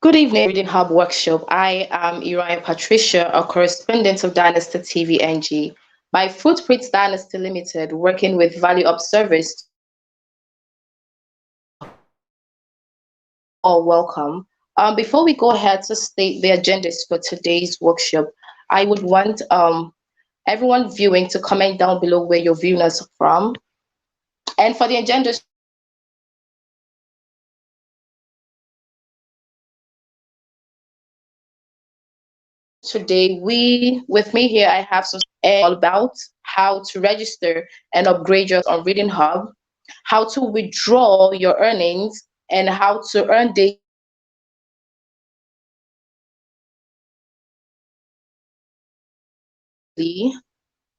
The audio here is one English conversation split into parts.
Good evening, Reading Hub Workshop. I am Uriah Patricia, a correspondent of Dynasty TV NG. By Footprints Dynasty Limited, working with value observers. All welcome. Before we go ahead to state the agendas for today's workshop, I would want everyone viewing to comment down below where you're viewing us from. And for the agenda today, with me here, I have some all about how to register and upgrade yours on Reading Hub, how to withdraw your earnings, and how to earn daily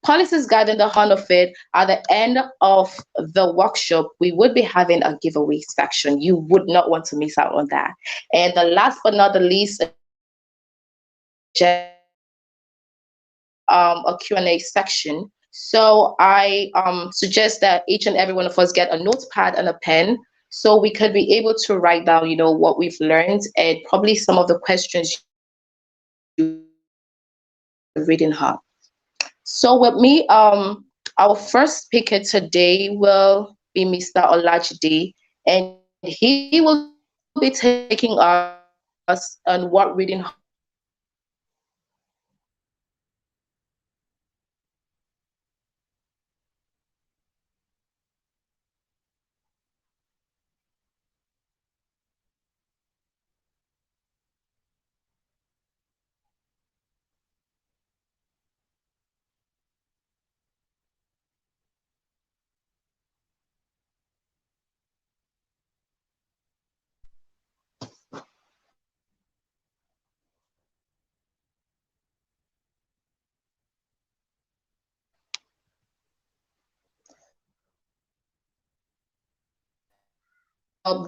policies guiding the hunt of it. At the end of the workshop, we would be having a giveaway section. You would not want to miss out on that. And the last but not the least, a Q&A section. So I suggest that each and every one of us get a notepad and a pen so we could be able to write down, what we've learned and probably some of the questions you Reading Hub. So with me, our first speaker today will be Mr. Olajide, and he will be taking us on what Reading Hub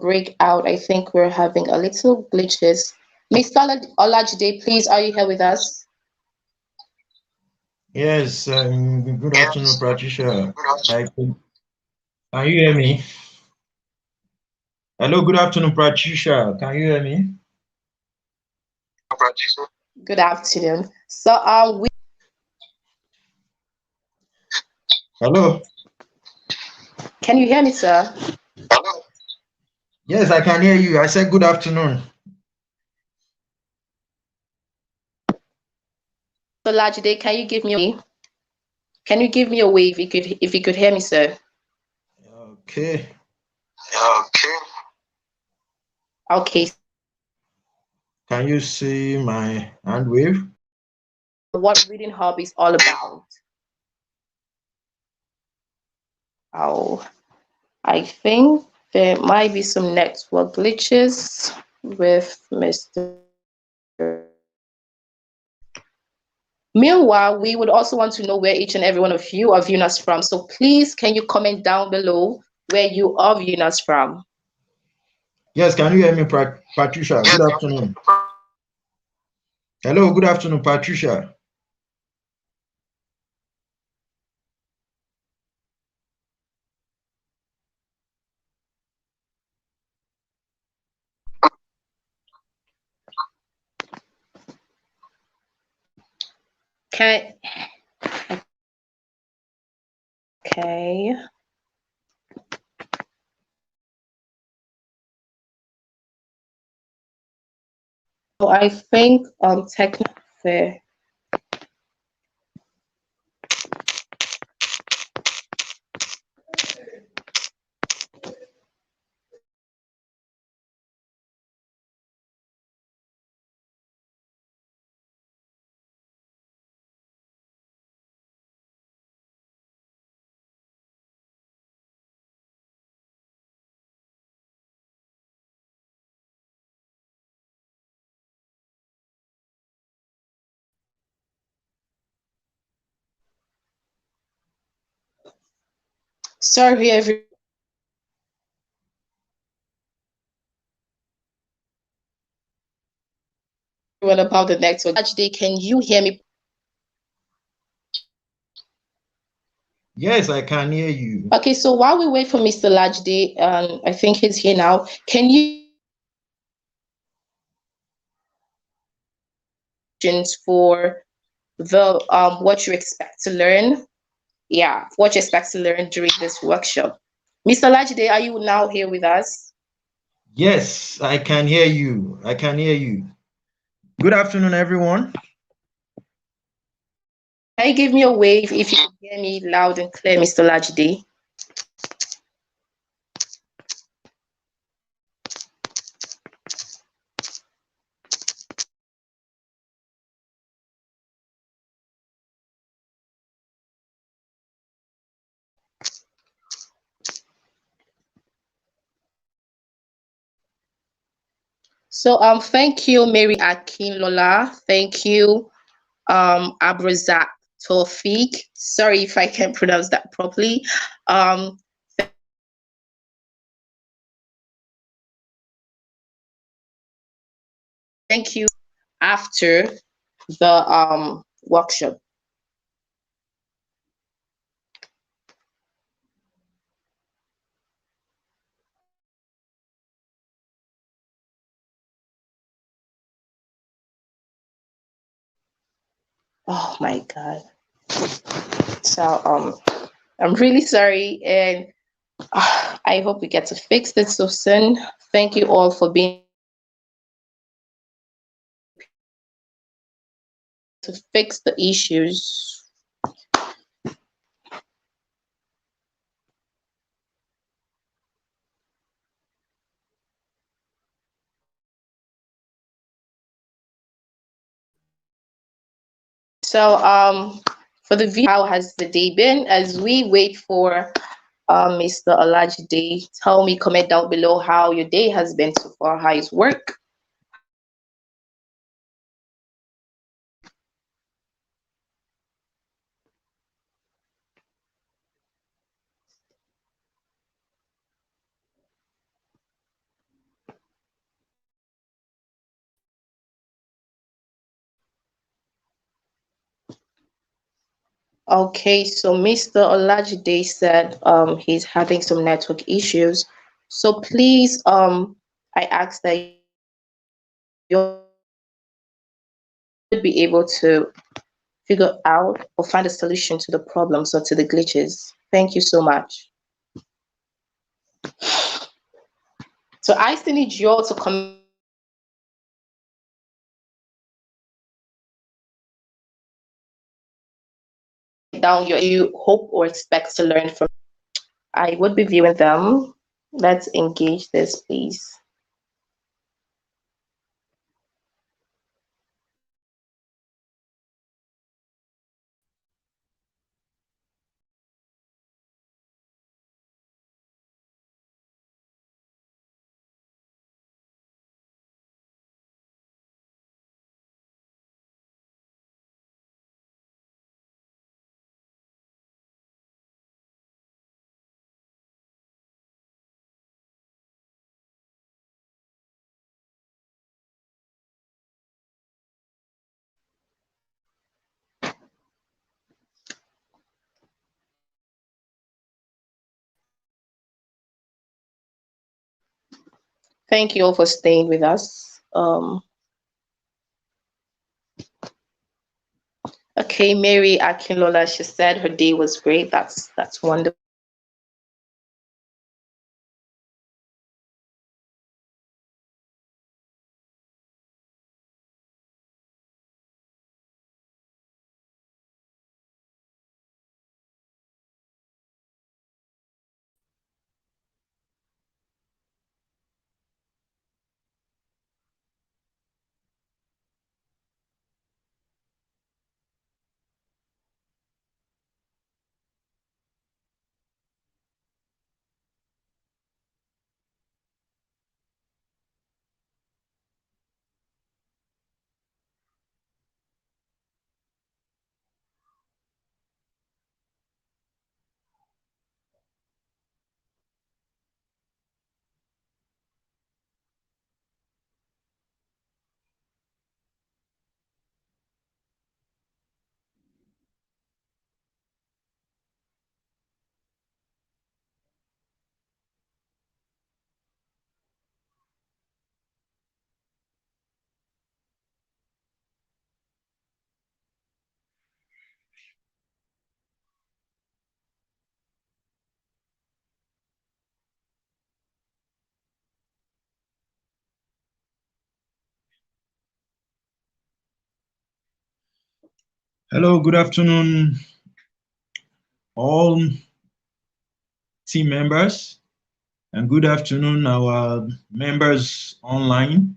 break out. I think we're having a little glitches. Mr. Olajide, please, are you here with us? Yes, good afternoon, Patricia. Can you hear me? Hello, good afternoon, Patricia. Can you hear me? Good afternoon. So, Hello? can you hear me, sir? Yes, I can hear you. I said good afternoon. So, Olajide, can you give me a wave if you could hear me, sir? Okay. Okay. Can you see my hand wave? What Reading Hub is all about. Oh, I think there might be some network glitches with Mr. Meanwhile, we would also want to know where each and every one of you are viewing us from. So please, can you comment down below where you are viewing us from? Yes, can you hear me, Patricia? Good afternoon. Hello, good afternoon, Patricia. Okay. So I think technically. Sorry, everyone, about the network. Actually, can you hear me? Yes, I can hear you. Okay, so while we wait for Mr. Lajde, I think he's here now. Can you for the what you expect to learn. Yeah, what you expect to learn during this workshop. Mr. Lajide, are you now here with us? Yes, I can hear you. I can hear you. Good afternoon, everyone. Can you give me a wave if you can hear me loud and clear, Mr. Lajide? So thank you, Mary Akinlola. Thank you, Abrazak Tofik. Sorry if I can't pronounce that properly. Um, thank you after the workshop. Oh my God. So I'm really sorry, and I hope we get to fix it so soon. Thank you all for being to fix the issues. So for the view, how has the day been? As we wait for Mr. Olajide, tell me, comment down below how your day has been so far, how is work? Okay, so Mr. Olajide said he's having some network issues. So please, I ask that you would be able to figure out or find a solution to the problems or to the glitches. Thank you so much. So I still need you all to comment down your you hope or expect to learn from. I would be viewing them. Let's engage this, please. Thank you all for staying with us. Okay, Mary Akinlola, she said her day was great. That's wonderful. Hello, good afternoon, all team members, and good afternoon, our members online.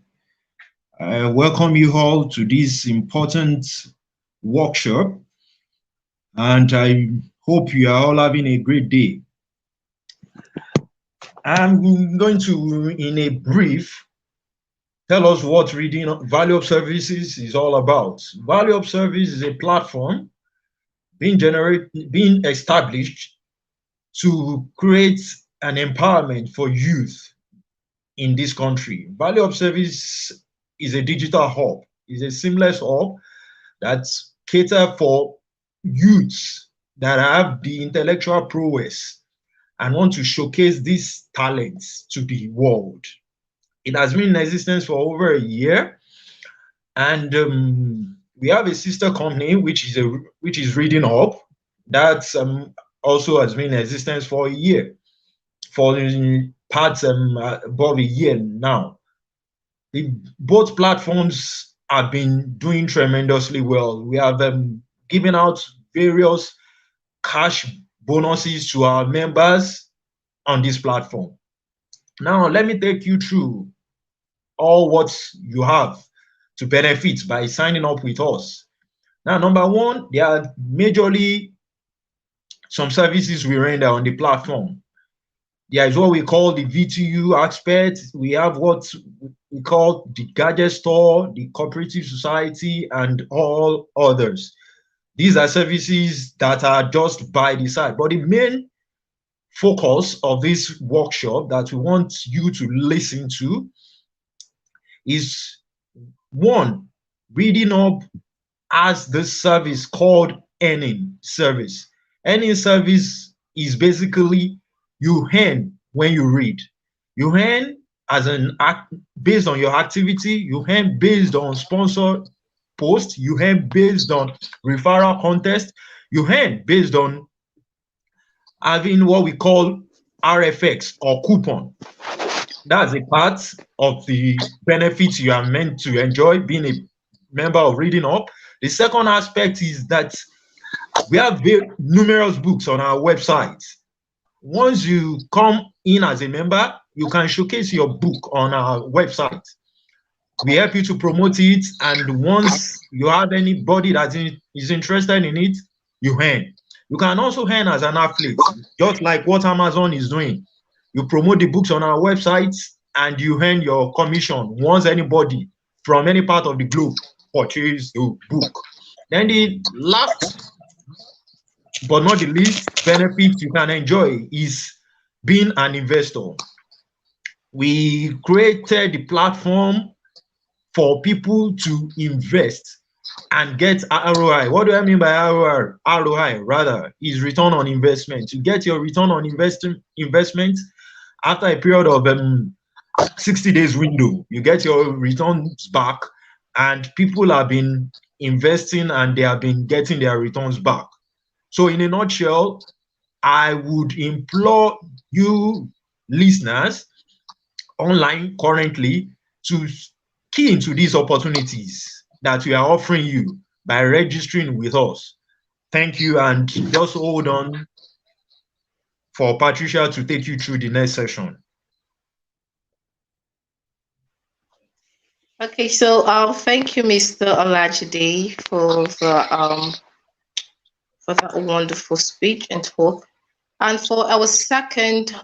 I welcome you all to this important workshop, and I hope you are all having a great day. I'm going to, in a brief, tell us what reading Value of Services is all about. Value of Service is a platform being established to create an empowerment for youth in this country. Value of Service is a digital hub, is a seamless hub that cater for youths that have the intellectual prowess and want to showcase these talents to the world. It has been in existence for over a year, and we have a sister company which is Reading Hub that also has been in existence for a year, for parts above a year now. Both platforms have been doing tremendously well. We have given out various cash bonuses to our members on this platform. Now, let me take you through all what you have to benefit by signing up with us. Now, number one, there are majorly some services we render on the platform. There is what we call the VTU aspect. We have what we call the gadget store, the cooperative society, and all others. These are services that are just by the side. But the main focus of this workshop that we want you to listen to is one, Reading Up as this service called earning service. Earning service is basically you earn when you read. You earn as an act based on your activity, you earn based on sponsor post, you earn based on referral contest, you earn based on having what we call RFX or coupon. That's a part of the benefits you are meant to enjoy being a member of Reading Up. The second aspect is that we have numerous books on our website. Once you come in as a member, you can showcase your book on our website. We help you to promote it, and once you have anybody that is interested in it, you earn. You can also earn as an affiliate, just like what Amazon is doing. You promote the books on our website and you earn your commission once anybody from any part of the globe purchases the book. Then the last but not the least benefit you can enjoy is being an investor. We created the platform for people to invest and get ROI. What do I mean by ROI? ROI rather is return on investment. You get your return on investment after a period of 60 days window. You get your returns back, and people have been investing and they have been getting their returns back. So in a nutshell, I would implore you listeners online currently to key into these opportunities that we are offering you by registering with us. Thank you, and just hold on for Patricia to take you through the next session. Okay, so thank you, Mr. Olajide, for that wonderful speech and talk. And for our second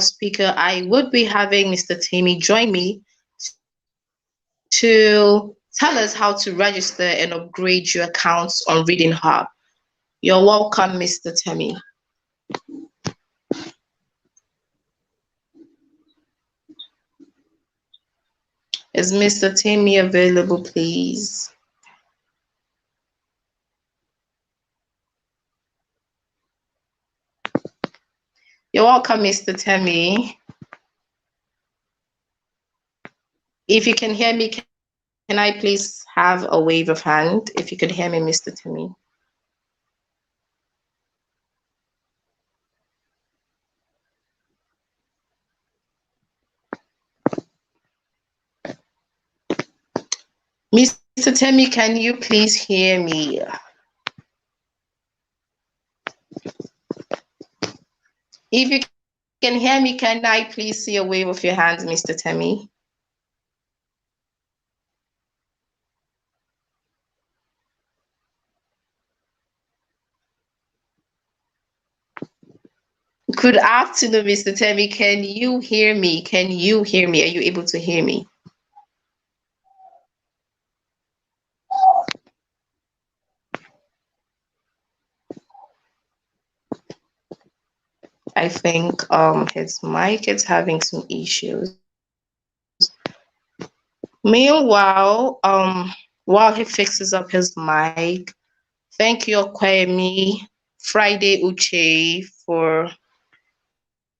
speaker, I would be having Mr. Timmy join me to tell us how to register and upgrade your accounts on Reading Hub. You're welcome, Mr. Timmy. Is Mr. Timmy available, please? You're welcome, Mr. Timmy. If you can hear me, can I please have a wave of hand if you can hear me, Mr. Timmy? Mr. Timmy, can you please hear me? If you can hear me, can I please see a wave of your hands, Mr. Temi? Good afternoon, Mr. Temi. Can you hear me? Can you hear me? Are you able to hear me? I think his mic is having some issues. Meanwhile, while he fixes up his mic, thank you, Kwemi, Friday Uche, for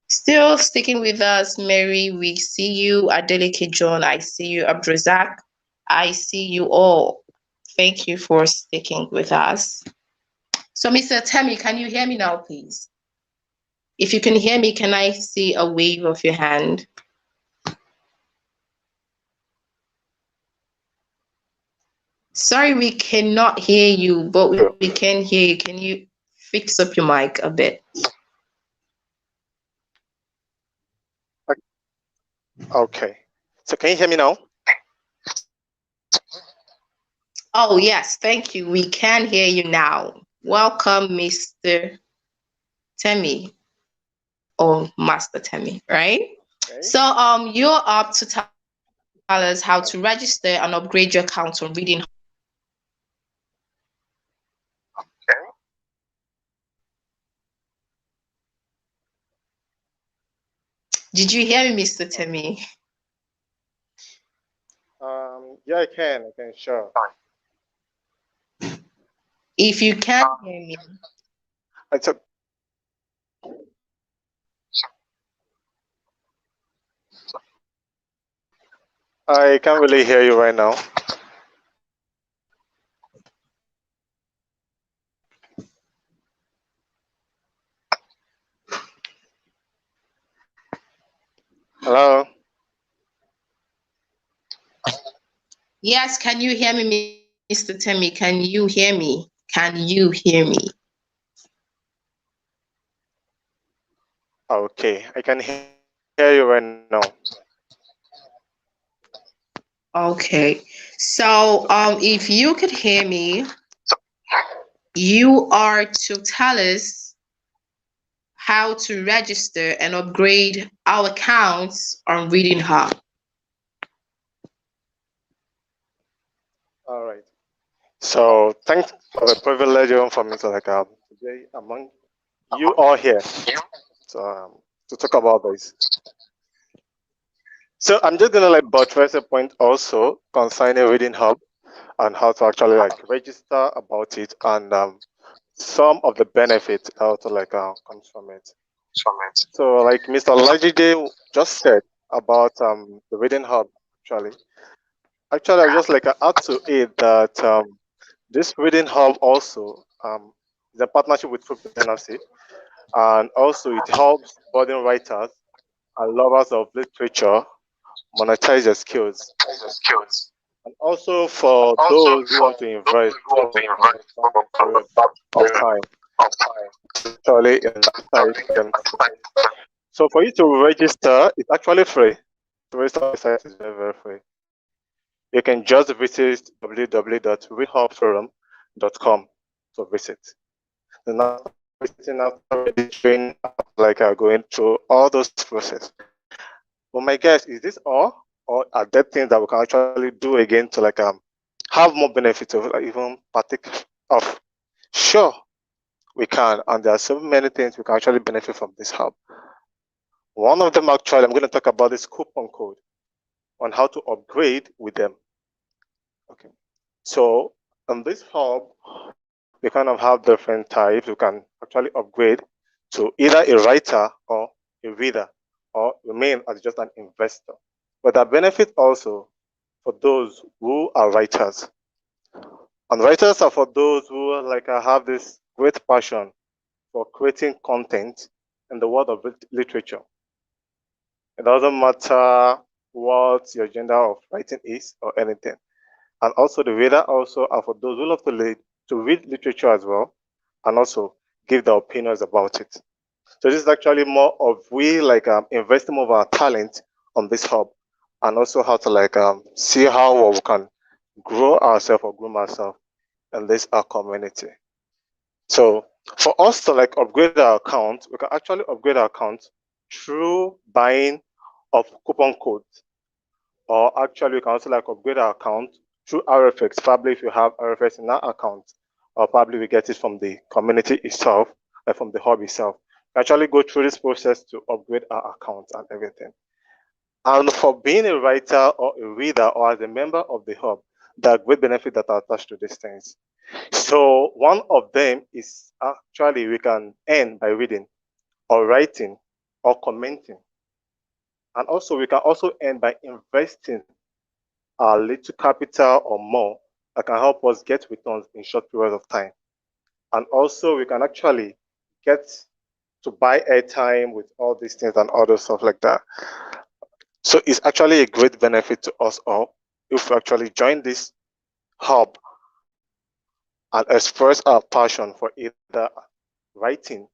still sticking with us. Mary, we see you. Adeleke John, I see you. Abdrazak, I see you all. Thank you for sticking with us. So, Mr. Temi, can you hear me now, please? If you can hear me, can I see a wave of your hand? Sorry, we cannot hear you, but we can hear you. Can you fix up your mic a bit? Okay. So can you hear me now? Oh, yes. Thank you. We can hear you now. Welcome, Mr. Temi, or Master Temi, right? Okay. So you're up to tell us how to register and upgrade your account on Reading. Okay. Did you hear me, Mr. Temi? Yeah, I can, sure. If you can't hear me. I can't really hear you right now. Hello? Yes, can you hear me, Mr. Temi? Can you hear me? Can you hear me? Okay, I can hear you right now. Okay, so if you could hear me, you are to tell us how to register and upgrade our accounts on Reading Hub. All right. So thanks for the privilege for me to today among you all here to talk about this. So I'm just gonna buttress a point also concerning Reading Hub and how to actually register about it and some of the benefits how to comes from it. So Mr. Lajide just said about the Reading Hub Actually I just add to it that this Reading Hub also is a partnership with Food NRC, and also it helps budding writers and lovers of literature monetize their skills. And also for those who want to invest for of time, actually them. So for you to register, it's actually free. To register the site is very, very free. You can just visit www.readhubforum.com to visit. And after visiting, after registering, going through all those processes. But my guess, is this all? Or are there things that we can actually do again to have more benefits of even partake of? Sure, we can, and there are so many things we can actually benefit from this hub. One of them actually, I'm going to talk about this coupon code on how to upgrade with them. Okay, so on this hub, we kind of have different types. You can actually upgrade to either a writer or a reader, or remain as just an investor. But there are benefits also for those who are writers. And writers are for those who have this great passion for creating content in the world of literature. It doesn't matter what your gender of writing is or anything. And also the reader also are for those who love to read literature as well, and also give their opinions about it. So this is actually more of we like investing more of our talent on this hub, and also how to like see how we can grow ourselves or groom ourselves in this our community. So for us to like upgrade our account, we can actually upgrade our account through buying of coupon codes, or actually we can also like upgrade our account through RFX. Probably if you have RFX in our account, or probably we get it from the community itself, from the hub itself. We actually go through this process to upgrade our account and everything. And for being a writer or a reader or as a member of the hub, there are great benefits that are attached to these things. So one of them is actually we can earn by reading or writing or commenting. And also we can also earn by investing a little capital or more that can help us get returns in short periods of time. And also we can actually get to buy airtime with all these things and other stuff like that. So it's actually a great benefit to us all if we actually join this hub and express our passion for either writing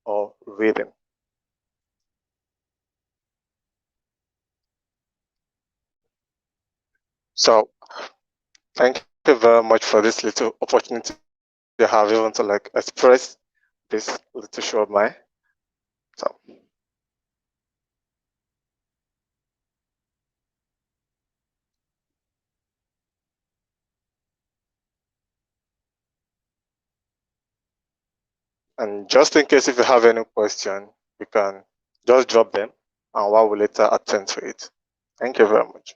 or reading. So thank you very much for this little opportunity you have even to like express this little show of mine. So and just in case if you have any question, you can just drop them and I will later attend to it. Thank you very much.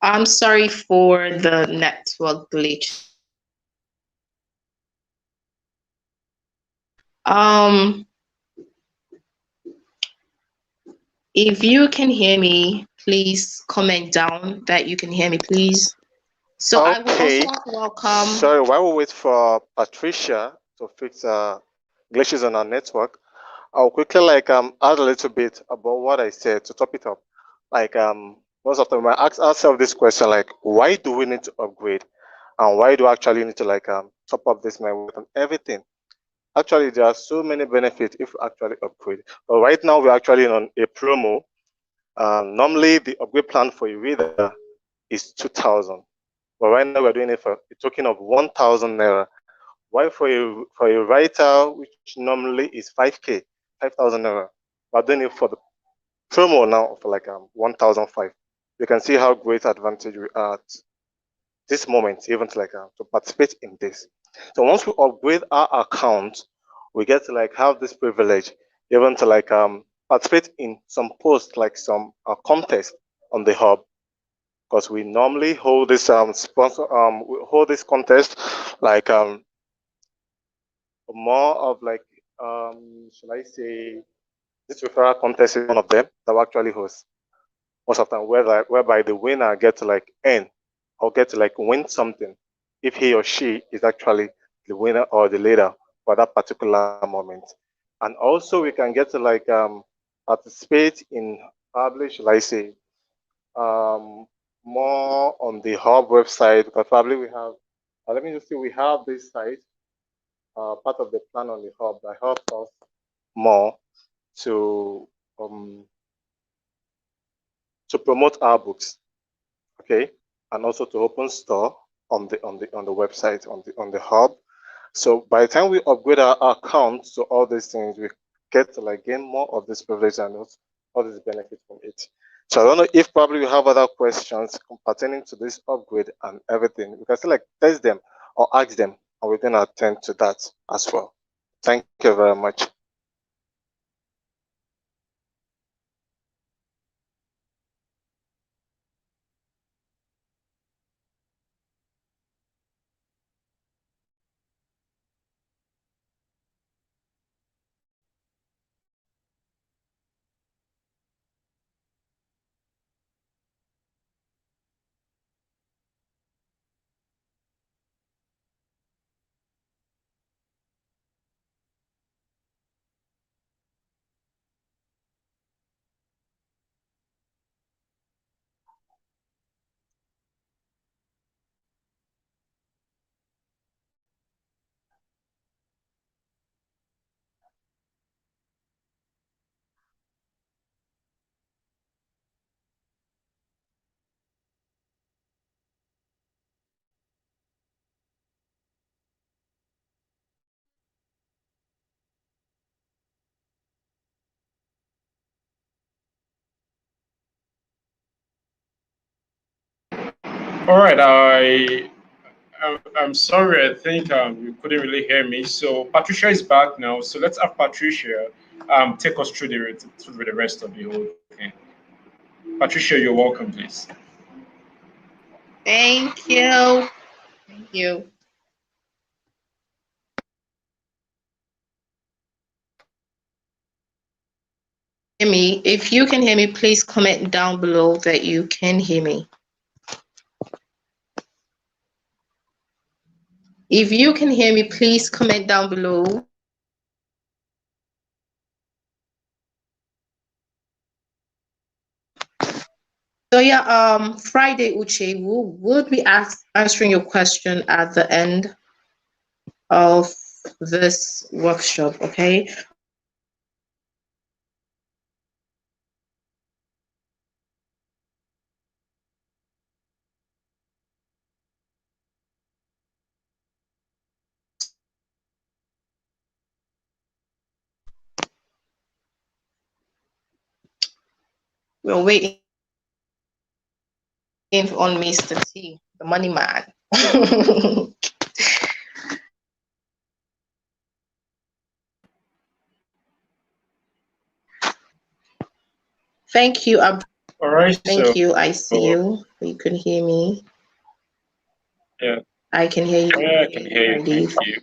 I'm sorry for the network glitch. If you can hear me, please comment down that you can hear me, please. So I would also want to welcome. Sorry, while we wait for Patricia to fix glitches on our network, I'll quickly like add a little bit about what I said to top it up. Like most of the time, I ask ourselves this question: like, why do we need to upgrade, and why do we actually need to like top up this network and everything? Actually, there are so many benefits if we actually upgrade. But right now, we're actually on a promo. Normally, the upgrade plan for a reader is 2,000. But right now, we're doing it for a token of 1,000 naira. Why for a writer, which normally is 5K, 5,000 naira, we're doing it for the promo now for like 1,005. You can see how great advantage we are at this moment, even to like to participate in this. So once we upgrade our account, we get to like have this privilege, even to like participate in some posts, like some contest on the hub, because we normally hold this sponsor we hold this contest like more of like should I say this referral contest is one of them that we actually host most of the time, whereby the winner get to like earn or get to like win something if he or she is actually the winner or the leader for that particular moment. And also we can get to like participate in probably, should I say, more on the hub website, because probably we have, let me just see, we have this site, part of the plan on the hub that helps us more to um, to promote our books, okay, and also to open store on the website, on the hub. So by the time we upgrade our account to all these things, we get to like gain more of this privilege and all these benefits from it. So I don't know if probably you have other questions pertaining to this upgrade and everything. We can still like test them or ask them, and we're gonna attend to that as well. Thank you very much. All right, I'm sorry. I think you couldn't really hear me. So Patricia is back now. So let's have Patricia take us through the rest of the whole thing. Patricia, you're welcome, please. Thank you. Thank you. Hear me. If you can hear me, please comment down below that you can hear me. If you can hear me, please comment down below. So yeah, Friday, Uche, we'll be answering your question at the end of this workshop, okay? We're waiting on Mr. T, the money man. Thank you. All right. Thank you. I see you. You can hear me. Yeah. I can hear you. Yeah, I can hear you. Thank you.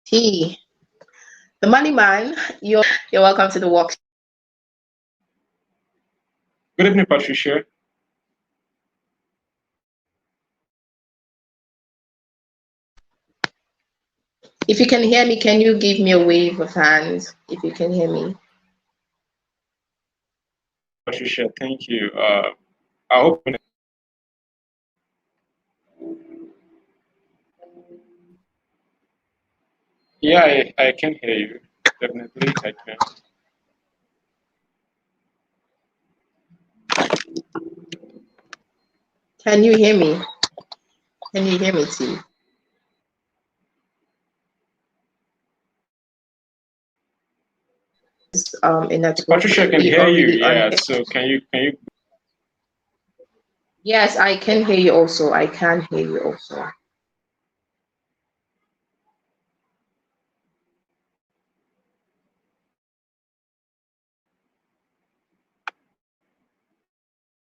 T, the money man. You're welcome to the workshop. Good evening, Patricia. If you can hear me, can you give me a wave of hands if you can hear me? Patricia, thank you. I hope. Yeah, I can hear you. Definitely, I can. Can you hear me? Can you hear me, T? In a Patricia can hear you. Yeah. So can you? Yes, I can hear you also. I can hear you also.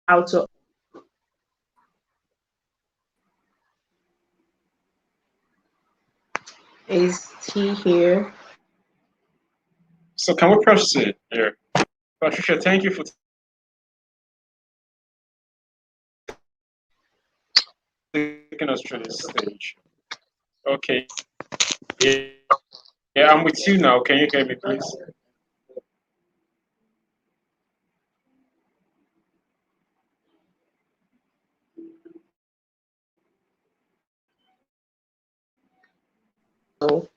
How to? Is T here? So can we proceed here? Patricia, thank you for taking us through this stage. Okay. Yeah, yeah, I'm with you now. Can you hear me, please? Oh.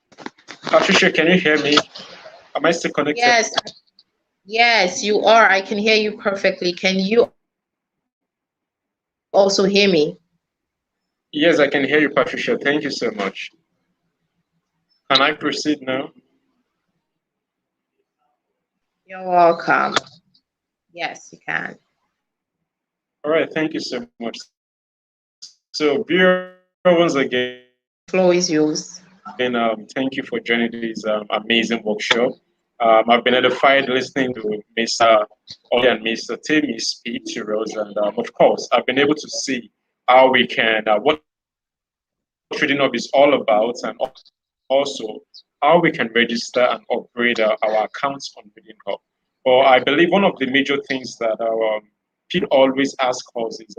Patricia, can you hear me? Am I still connected? Yes, yes, you are. I can hear you perfectly. Can you also hear me? Yes, I can hear you, Patricia. Thank you so much. Can I proceed now? You're welcome. Yes, you can. All right, thank you so much. So, viewer, once again, Floor is yours. thank you for joining this amazing workshop. I've been edified listening to Mr. Oli and Mr. Timmy speak to us, and of course, I've been able to see how we can, what Trading Hub is all about, and also how we can register and upgrade our accounts on Trading Hub. But I believe one of the major things that our people always ask us is,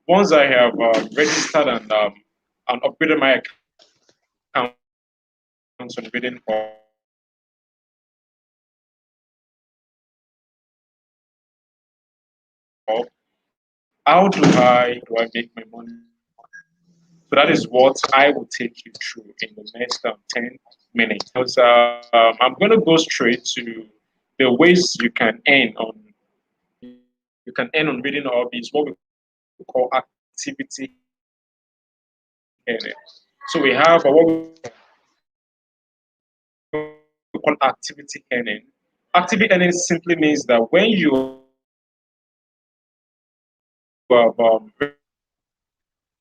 once I have registered and upgraded my account on Trading Hub, how do I make my money? So that is what I will take you through in the next 10 minutes. Because I'm going to go straight to the ways you can earn on reading hobbies, what we call activity earning. So we have what we call activity earning. Activity earning simply means that when you have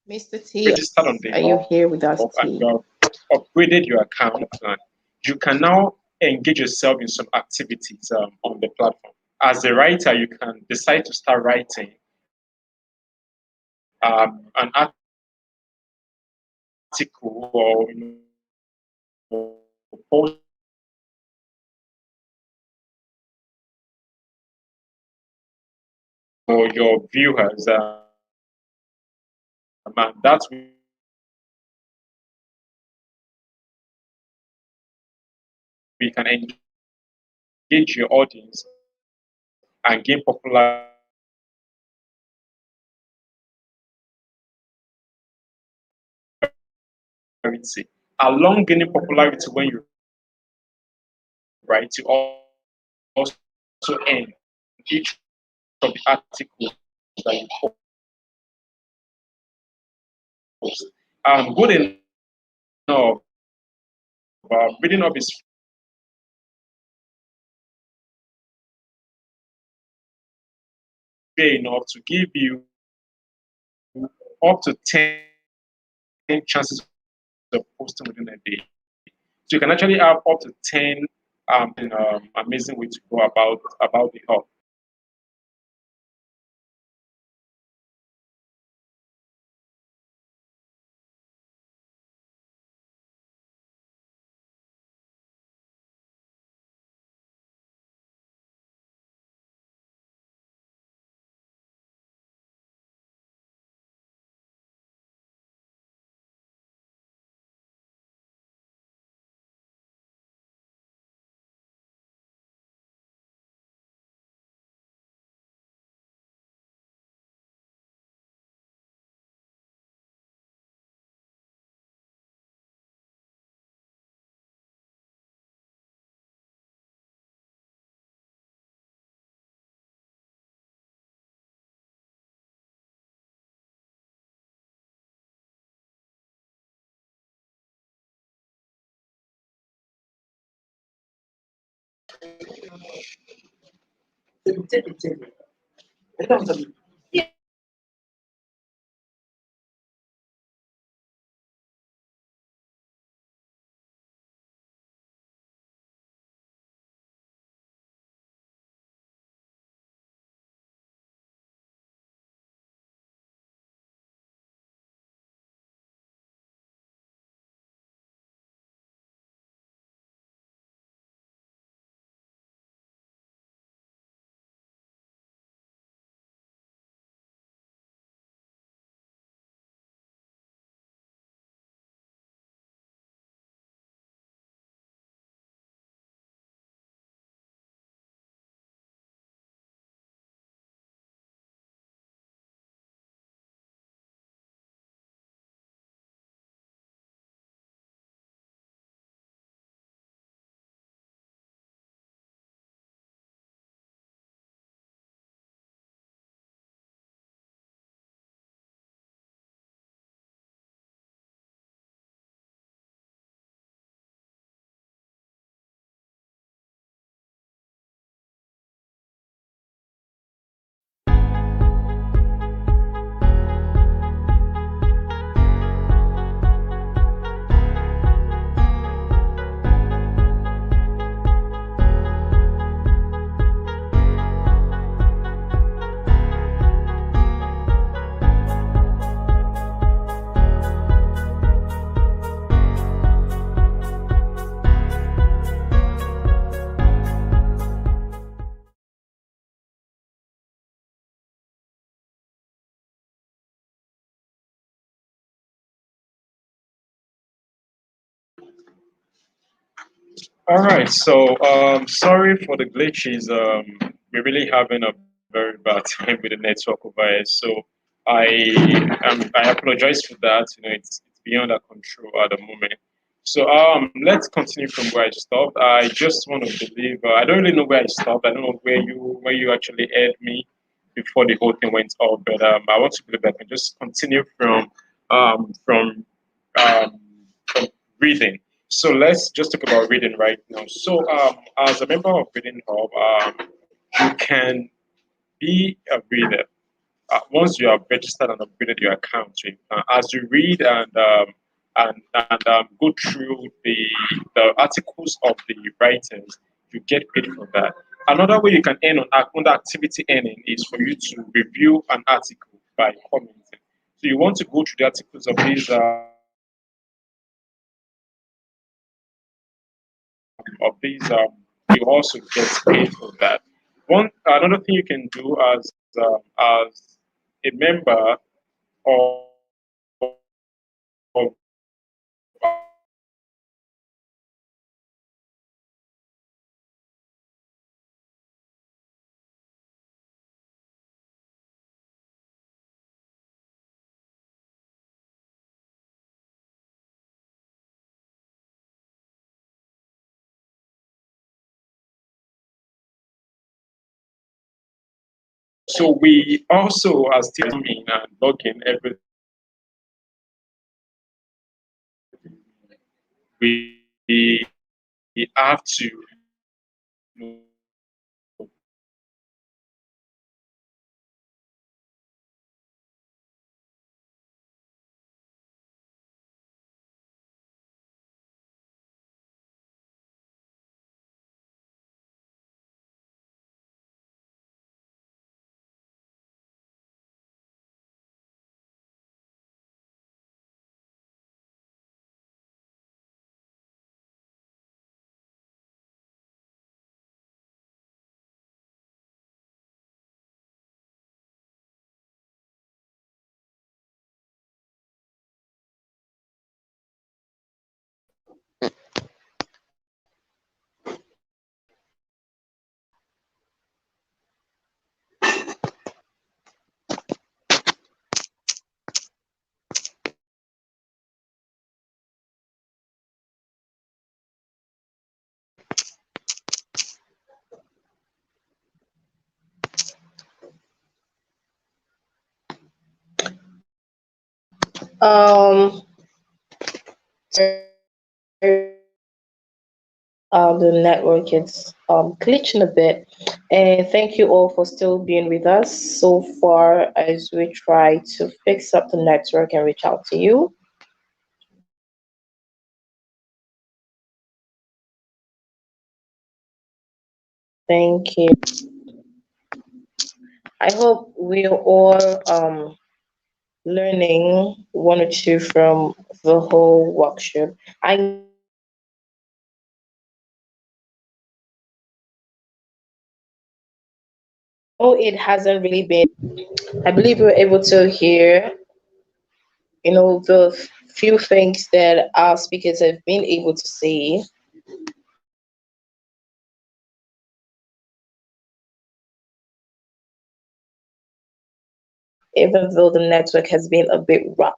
Mr. T, registered on the are you here with us, hub and T? you have upgraded your account plan, you can now engage yourself in some activities on the platform. As a writer, you can decide to start writing an article or post for your viewers. And that's we can engage your audience and gain popularity. Along gaining popularity when you write, you also earn each of the articles that you post. Good enough, reading up is fair enough to give you up to 10 chances of posting within a day. So you can actually have up to 10 amazing way to go about the hub. All right, so sorry for the glitches. We're really having a very bad time with the network over here. So I apologize for that. You know, it's beyond our control at the moment. So let's continue from where I stopped. I just want to believe. I don't really know where I stopped. I don't know where you actually aired me before the whole thing went off. But I want to believe I can just continue um, from um, from reading. So let's just talk about reading right now. So as a member of Reading Hub, you can be a reader. Once you have registered and upgraded your account, as you read and go through the articles of the writers, you get paid for that. Another way you can earn under activity earning is for you to review an article by commenting. So you want to go through the articles of these, you also get paid for that. One another thing you can do as a member of so we also as team in and log in every we have to you know, Um, the network is glitching a bit. And thank you all for still being with us so far as we try to fix up the network and reach out to you. Thank you. I hope we're all learning one or two from the whole workshop. I know it hasn't really been, I believe we were able to hear, the few things that our speakers have been able to say. Even though the network has been a bit rough.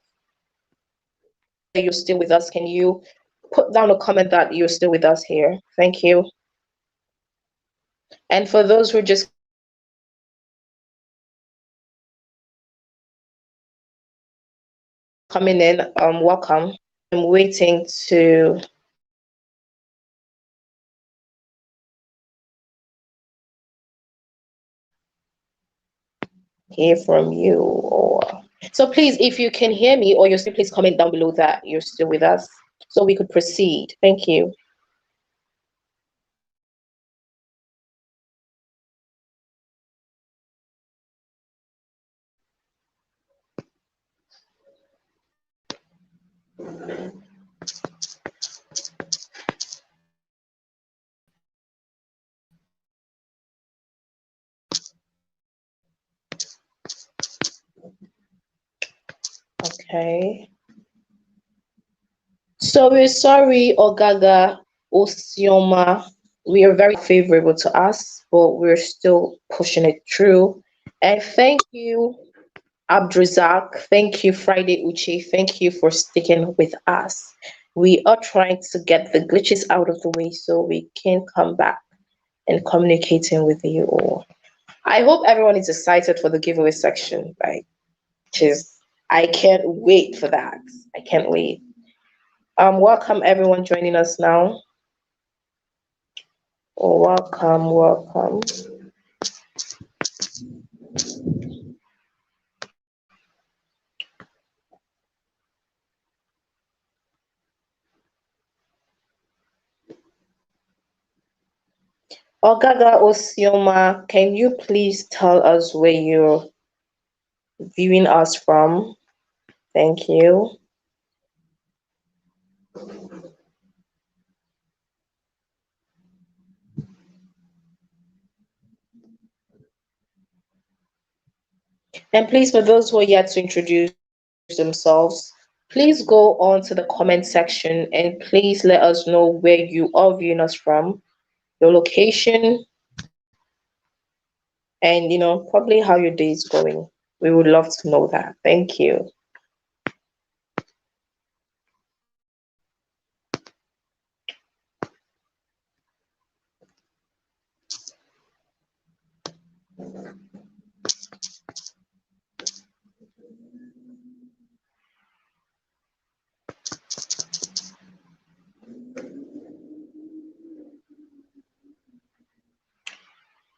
You're still with us. Can you put down a comment that you're still with us here? Thank you. And for those who are just coming in, welcome. I'm waiting to hear from you. So please, if you can hear me or you're still, please comment down below that you're still with us so we could proceed. Thank you. Okay. So we're sorry, Ogaga. Osioma, we are very favorable to us, but we're still pushing it through. And thank you, Abdrazak. Thank you, Friday Uche. Thank you for sticking with us. We are trying to get the glitches out of the way so we can come back and communicating with you all. I hope everyone is excited for the giveaway section, right? Which I can't wait for that. I can't wait. Welcome everyone joining us now. Welcome. Ogaga Osioma, can you please tell us where you're viewing us from? Thank you. And please, for those who are yet to introduce themselves, please go on to the comment section and please let us know where you are viewing us from, your location, and probably how your day is going. We would love to know that. Thank you.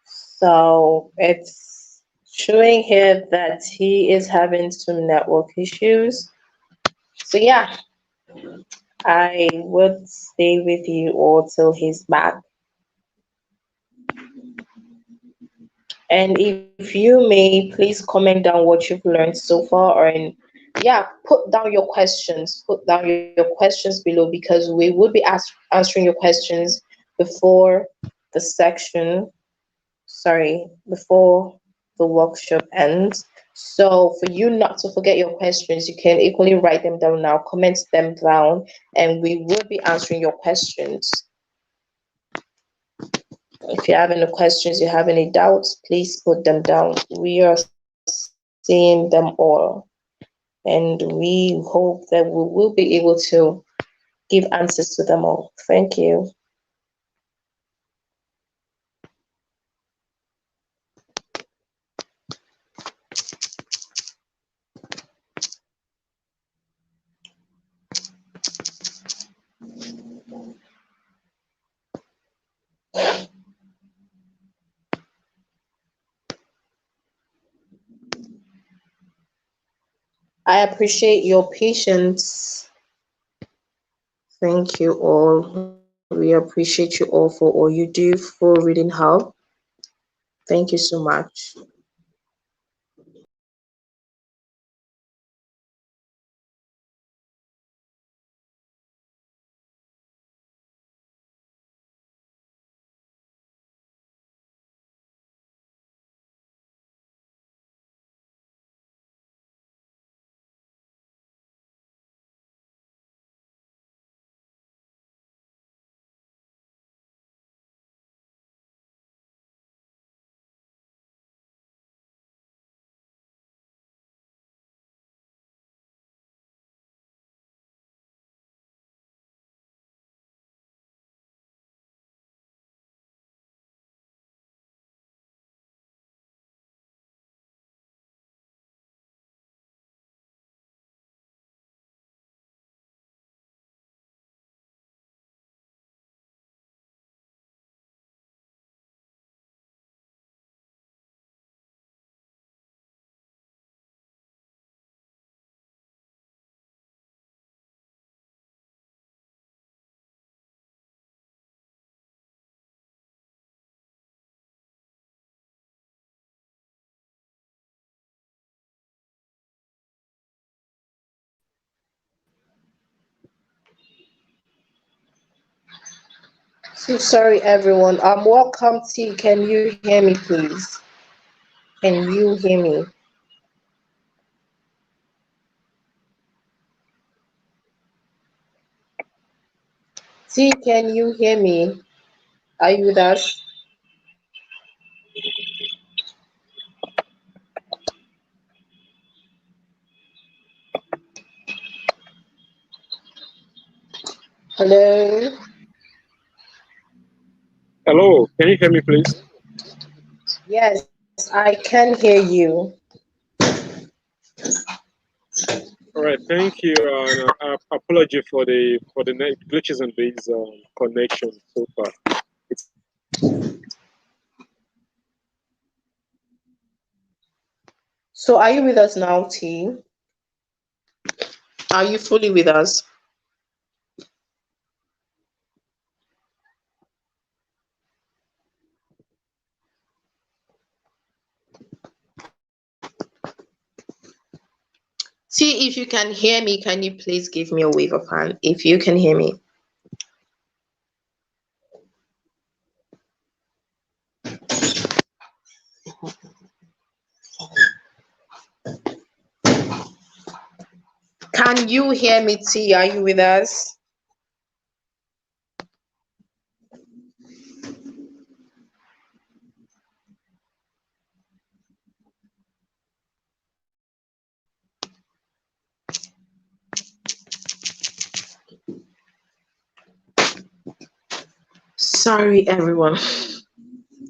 So it's showing here that he is having some network issues. So yeah, I would stay with you all till he's back. And if you may, please comment down what you've learned so far, and yeah, put down your questions. Put down your questions below because we would be answering your questions before the section. Sorry, before the workshop ends. So for you not to forget your questions, you can equally write them down now, comment them down, and we will be answering your questions. If you have any questions, you have any doubts, please put them down. We are seeing them all, and we hope that we will be able to give answers to them all. Thank you. I appreciate your patience. Thank you all. We appreciate you all for all you do for Reading Hub. Thank you so much. So sorry, everyone. Welcome, T. Can you hear me, please? Can you hear me? T, can you hear me? Are you with us? Hello? Hello, can you hear me, please? Yes, I can hear you. All right, thank you. Apology for the glitches in this connection so far. So are you with us now, T? Are you fully with us? T, if you can hear me, can you please give me a wave of hand if you can hear me? Can you hear me, T? Are you with us? Sorry, everyone.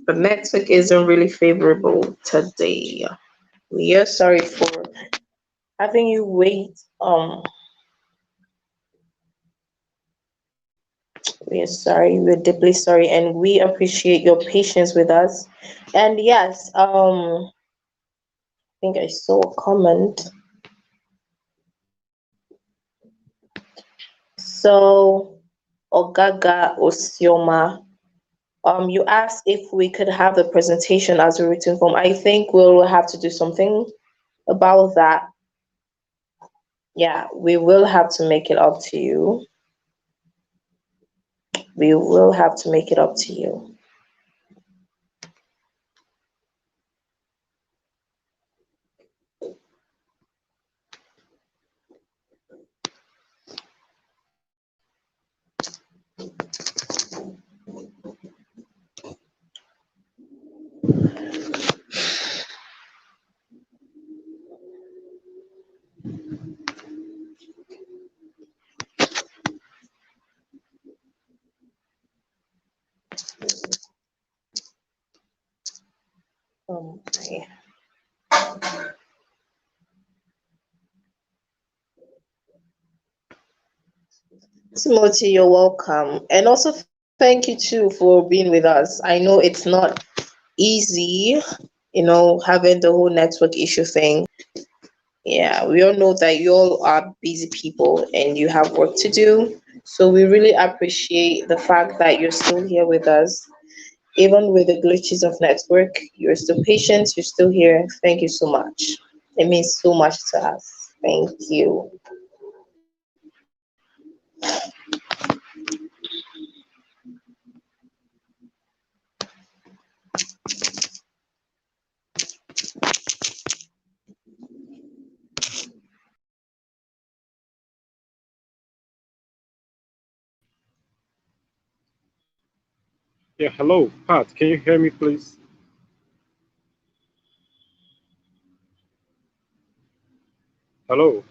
The network isn't really favorable today. We are sorry for having you wait. We are sorry. We're deeply sorry, and we appreciate your patience with us. And yes, I think I saw a comment. So, Ogaga Osioma, you asked if we could have the presentation as a written form. I think we'll have to do something about that. Yeah, we will have to make it up to you. We will have to make it up to you. Okay. Timothy, you're welcome. And also thank you too for being with us. I know it's not easy, having the whole network issue thing. Yeah, we all know that you all are busy people and you have work to do. So we really appreciate the fact that you're still here with us. Even with the glitches of network, you're still patient, you're still here. Thank you so much. It means so much to us. Thank you. Yeah, hello, Pat, can you hear me, please? Hello.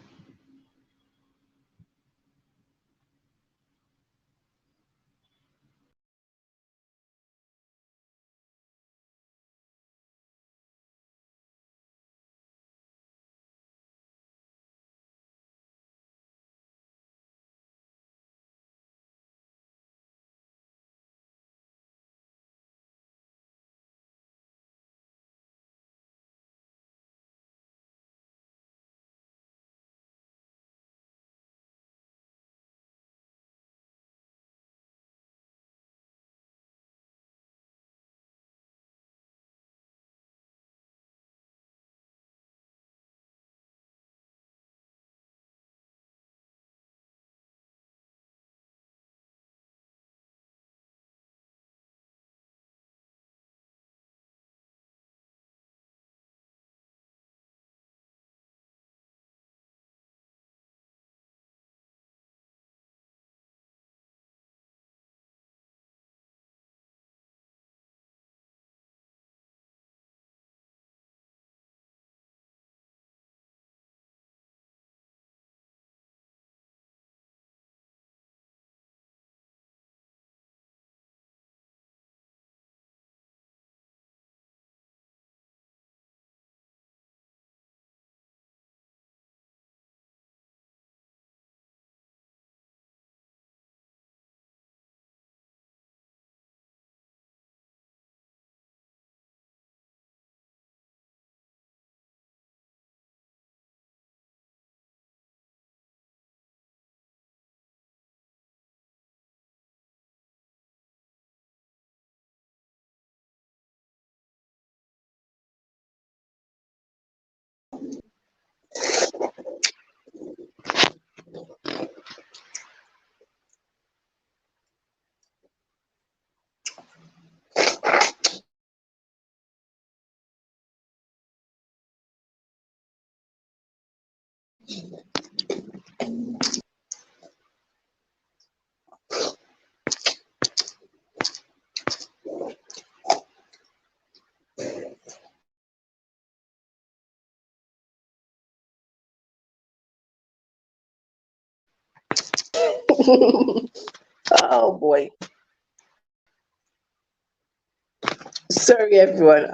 Oh boy. Sorry, everyone.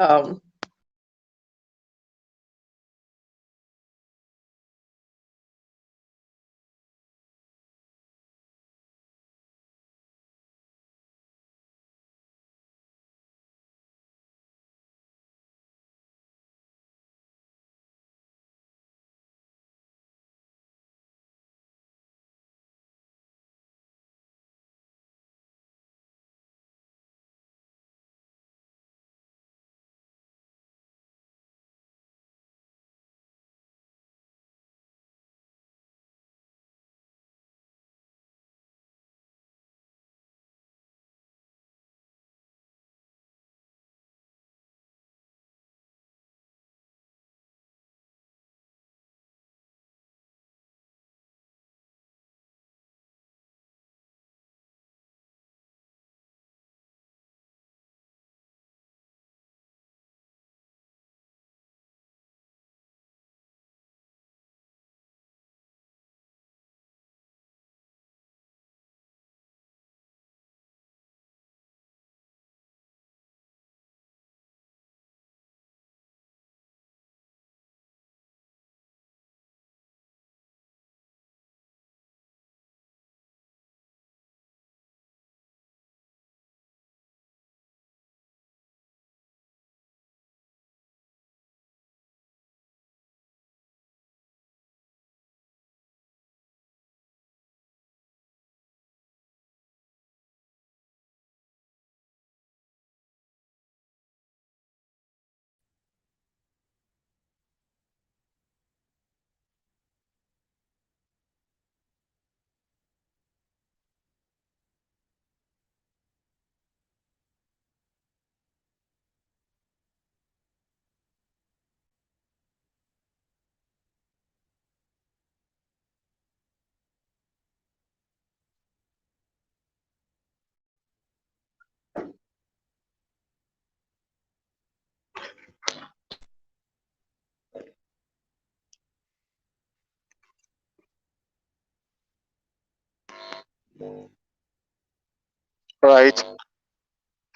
Right.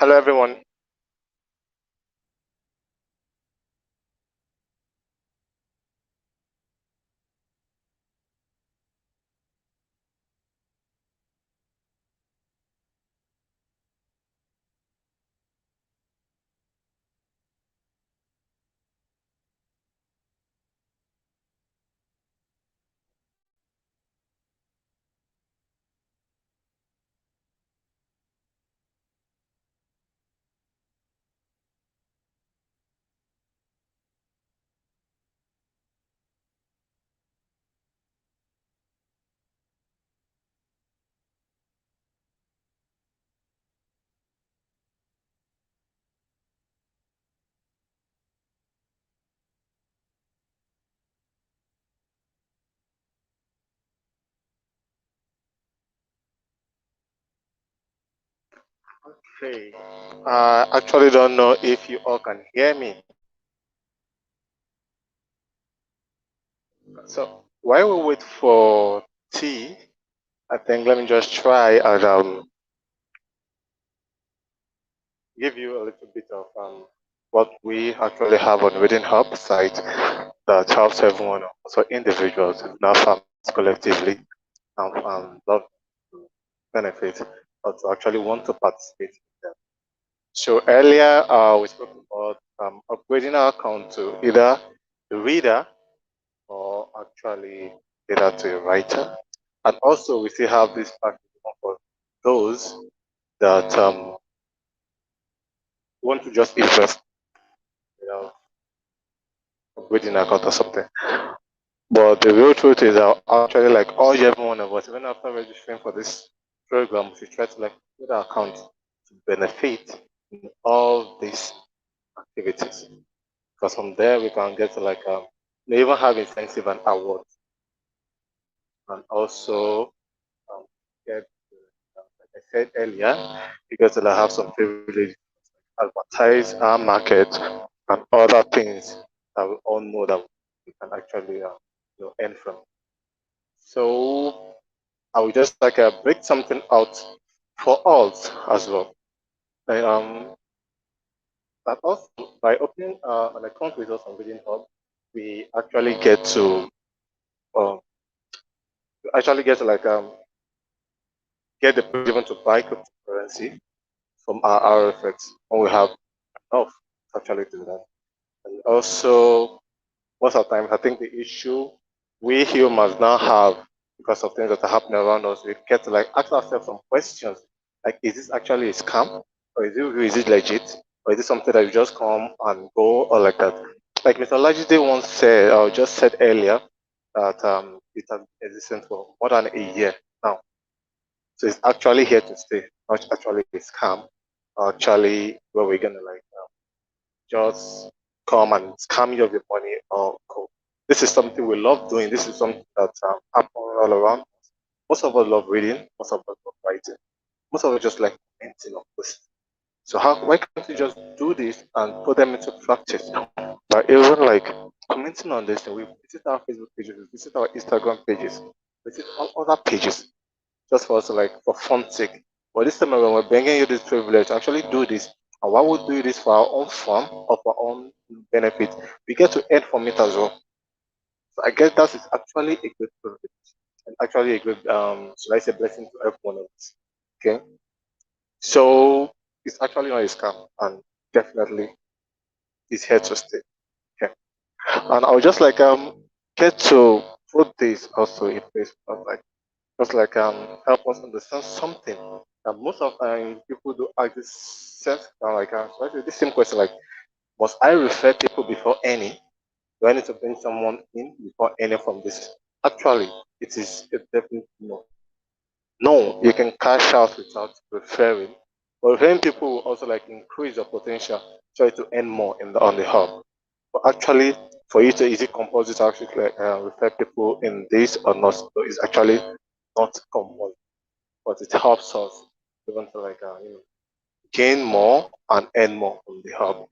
Hello, everyone. Okay. I actually don't know if you all can hear me. So while we wait for tea, I think let me just try and give you a little bit of what we actually have on Reading Hub site that helps everyone, also individuals, not families collectively, love to benefit or to actually want to participate in them. So earlier we spoke about upgrading our account to either the reader or actually either to a writer. And also we still have this package for those that want to just invest, you know, upgrading account or something. But the real truth is that actually like all every one of us, even after registering for this program, we try to like get our account to benefit in all these activities. Because from there we can get to like they even have incentive and awards and also get, like I said earlier, you get to have some privilege, advertise our market and other things that we all know that we can actually earn from. So I would just like break something out for us as well. Like, but also by opening an account with us on Reading Hub, we actually get to like get the privilege to buy cryptocurrency from our RFX when we have enough to actually do that. And also, most of the time, I think the issue we humans now have because of things that are happening around us, we get to like ask ourselves some questions like, is this actually a scam, or is it legit, or is it something that you just come and go, or like that? Like Mr. Lajide once said, or just said earlier, that it has been existing for more than a year now. So it's actually here to stay, not actually a scam, actually where we're gonna like just come and scam you of your money or go. This is something we love doing. This is something that happens all around. Most of us love reading. Most of us love writing. Most of us just like commenting on posts. So why can't we just do this and put them into practice? But even like commenting on this, we visit our Facebook pages, we visit our Instagram pages, we visit all other pages, just for us to like for fun sake. But this time around, we're bringing you this privilege to actually do this. And why we do this for our own fun or for our own benefit? We get to earn from it as well. So I guess that is actually a good privilege and actually a good should I say blessing to every one of us. Okay. So it's actually not a scam and definitely it's here to stay. Okay. And I would just like get to put this also in place like just like help us understand something. Most of the time people do ask this like so actually this same question like must I refer people before any? Do I need to bring someone in before any from this? Actually, it is a definite no. No, you can cash out without referring. But referring people will also like increase your potential, try to earn more on the hub. But actually, for you to is it compulsory to actually like, refer people in this or not? So it's actually not compulsory, but it helps us even to like gain more and earn more on the hub.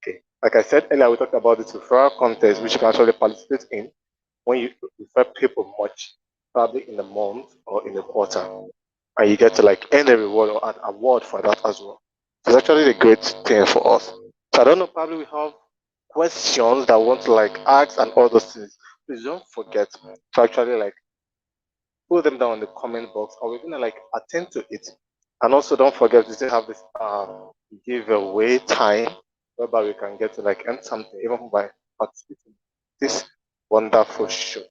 Okay. Like I said earlier, we talked about this referral contest, which you can actually participate in when you refer people much, probably in a month or in a quarter, and you get to like earn a reward or an award for that as well. So it's actually a great thing for us. So I don't know, probably we have questions that want to like ask and all those things. Please don't forget to actually like put them down in the comment box, or we're gonna like attend to it. And also don't forget we still have this giveaway time whereby we can get to like earn something even by participating in this wonderful show.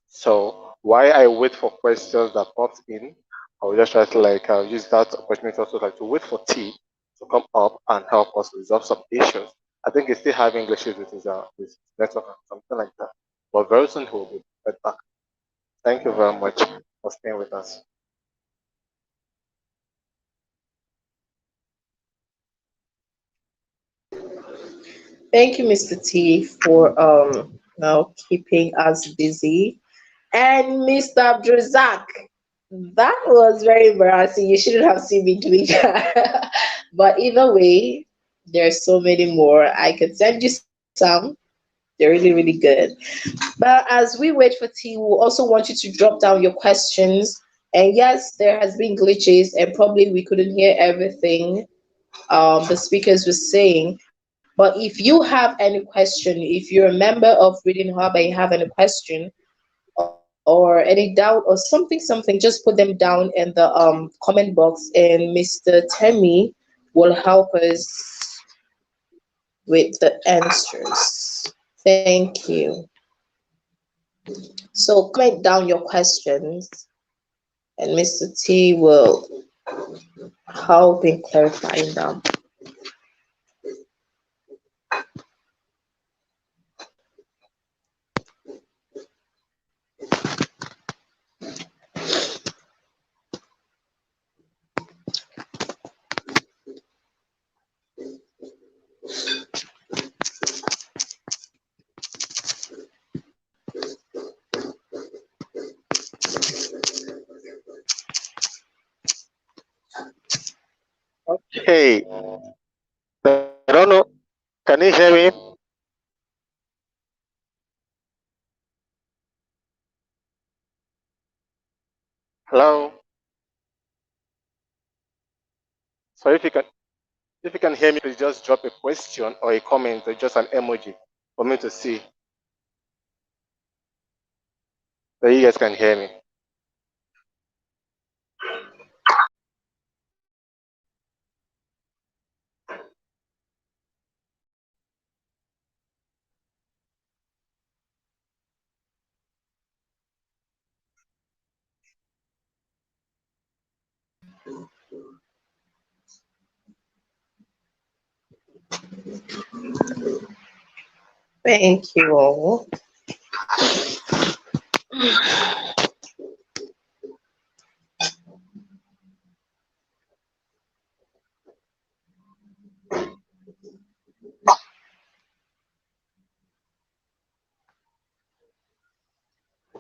So while I wait for questions that pops in, I will just try to like use that opportunity also like to wait for T to come up and help us resolve some issues. I think he's still having issues with his network and something like that. But very soon he will be right back. Thank you very much for staying with us. Thank you, Mr. T, for now keeping us busy. And Mr. Abdrazak, that was very embarrassing. You shouldn't have seen me doing that. But either way, there's so many more. I could send you some. They're really, really good. But as we wait for T, we also want you to drop down your questions. And yes, there has been glitches, and probably we couldn't hear everything the speakers were saying. But if you have any question, if you're a member of Reading Hub and you have any question or any doubt or something, just put them down in the comment box, and Mr. Temi will help us with the answers. Thank you. So comment down your questions, and Mr. T will help in clarifying them. Hey, I don't know. Can you hear me? Hello. So if you can hear me, please just drop a question or a comment or just an emoji for me to see that you guys can hear me. Thank you all.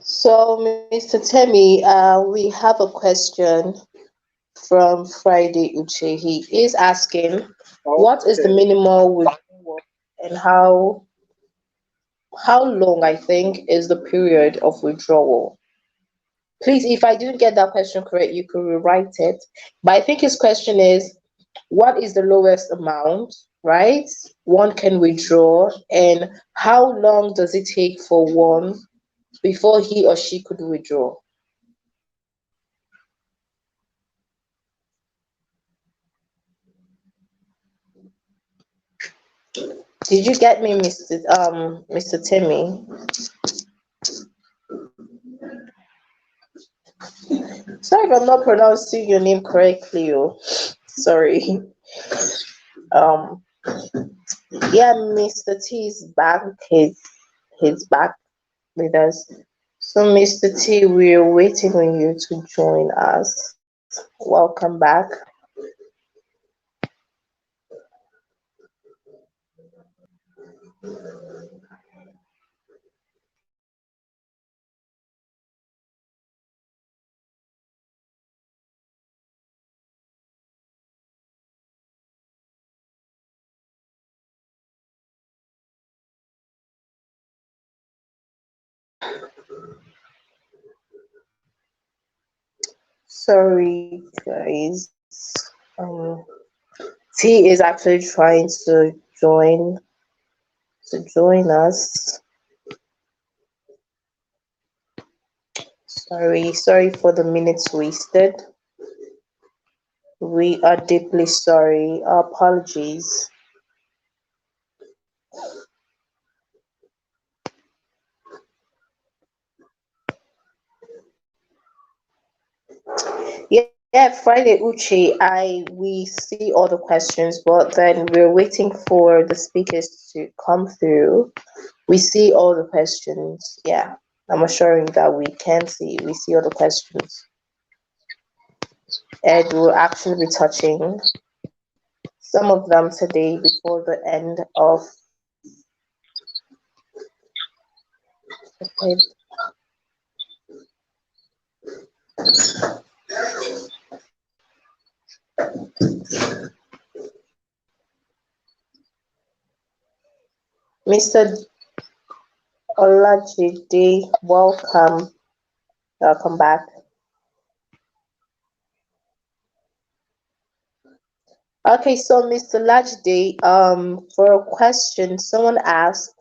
So, Mr. Temi, we have a question from Friday Uche. He is asking, what is the minimal withdrawal and how long, I think, is the period of withdrawal? Please, if I didn't get that question correct, you could rewrite it. But I think his question is, what is the lowest amount, right? One can withdraw, and how long does it take for one before he or she could withdraw? Did you get me, Mr. Timmy? Sorry if I'm not pronouncing your name correctly. Oh, sorry. Yeah, Mr. T is back. He's back with us. So, Mr. T, we're waiting on you to join us. Welcome back. Sorry, guys. T is actually trying to join us. Sorry for the minutes wasted. We are deeply sorry. Our apologies. Yeah, Friday Uche, we see all the questions, but then we're waiting for the speakers to come through. We see all the questions. Yeah, I'm assuring that we see all the questions. And we'll actually be touching some of them today before the end of the Mr. Olajide, welcome. Welcome back. Okay, so Mr. Lajide, for a question, someone asked,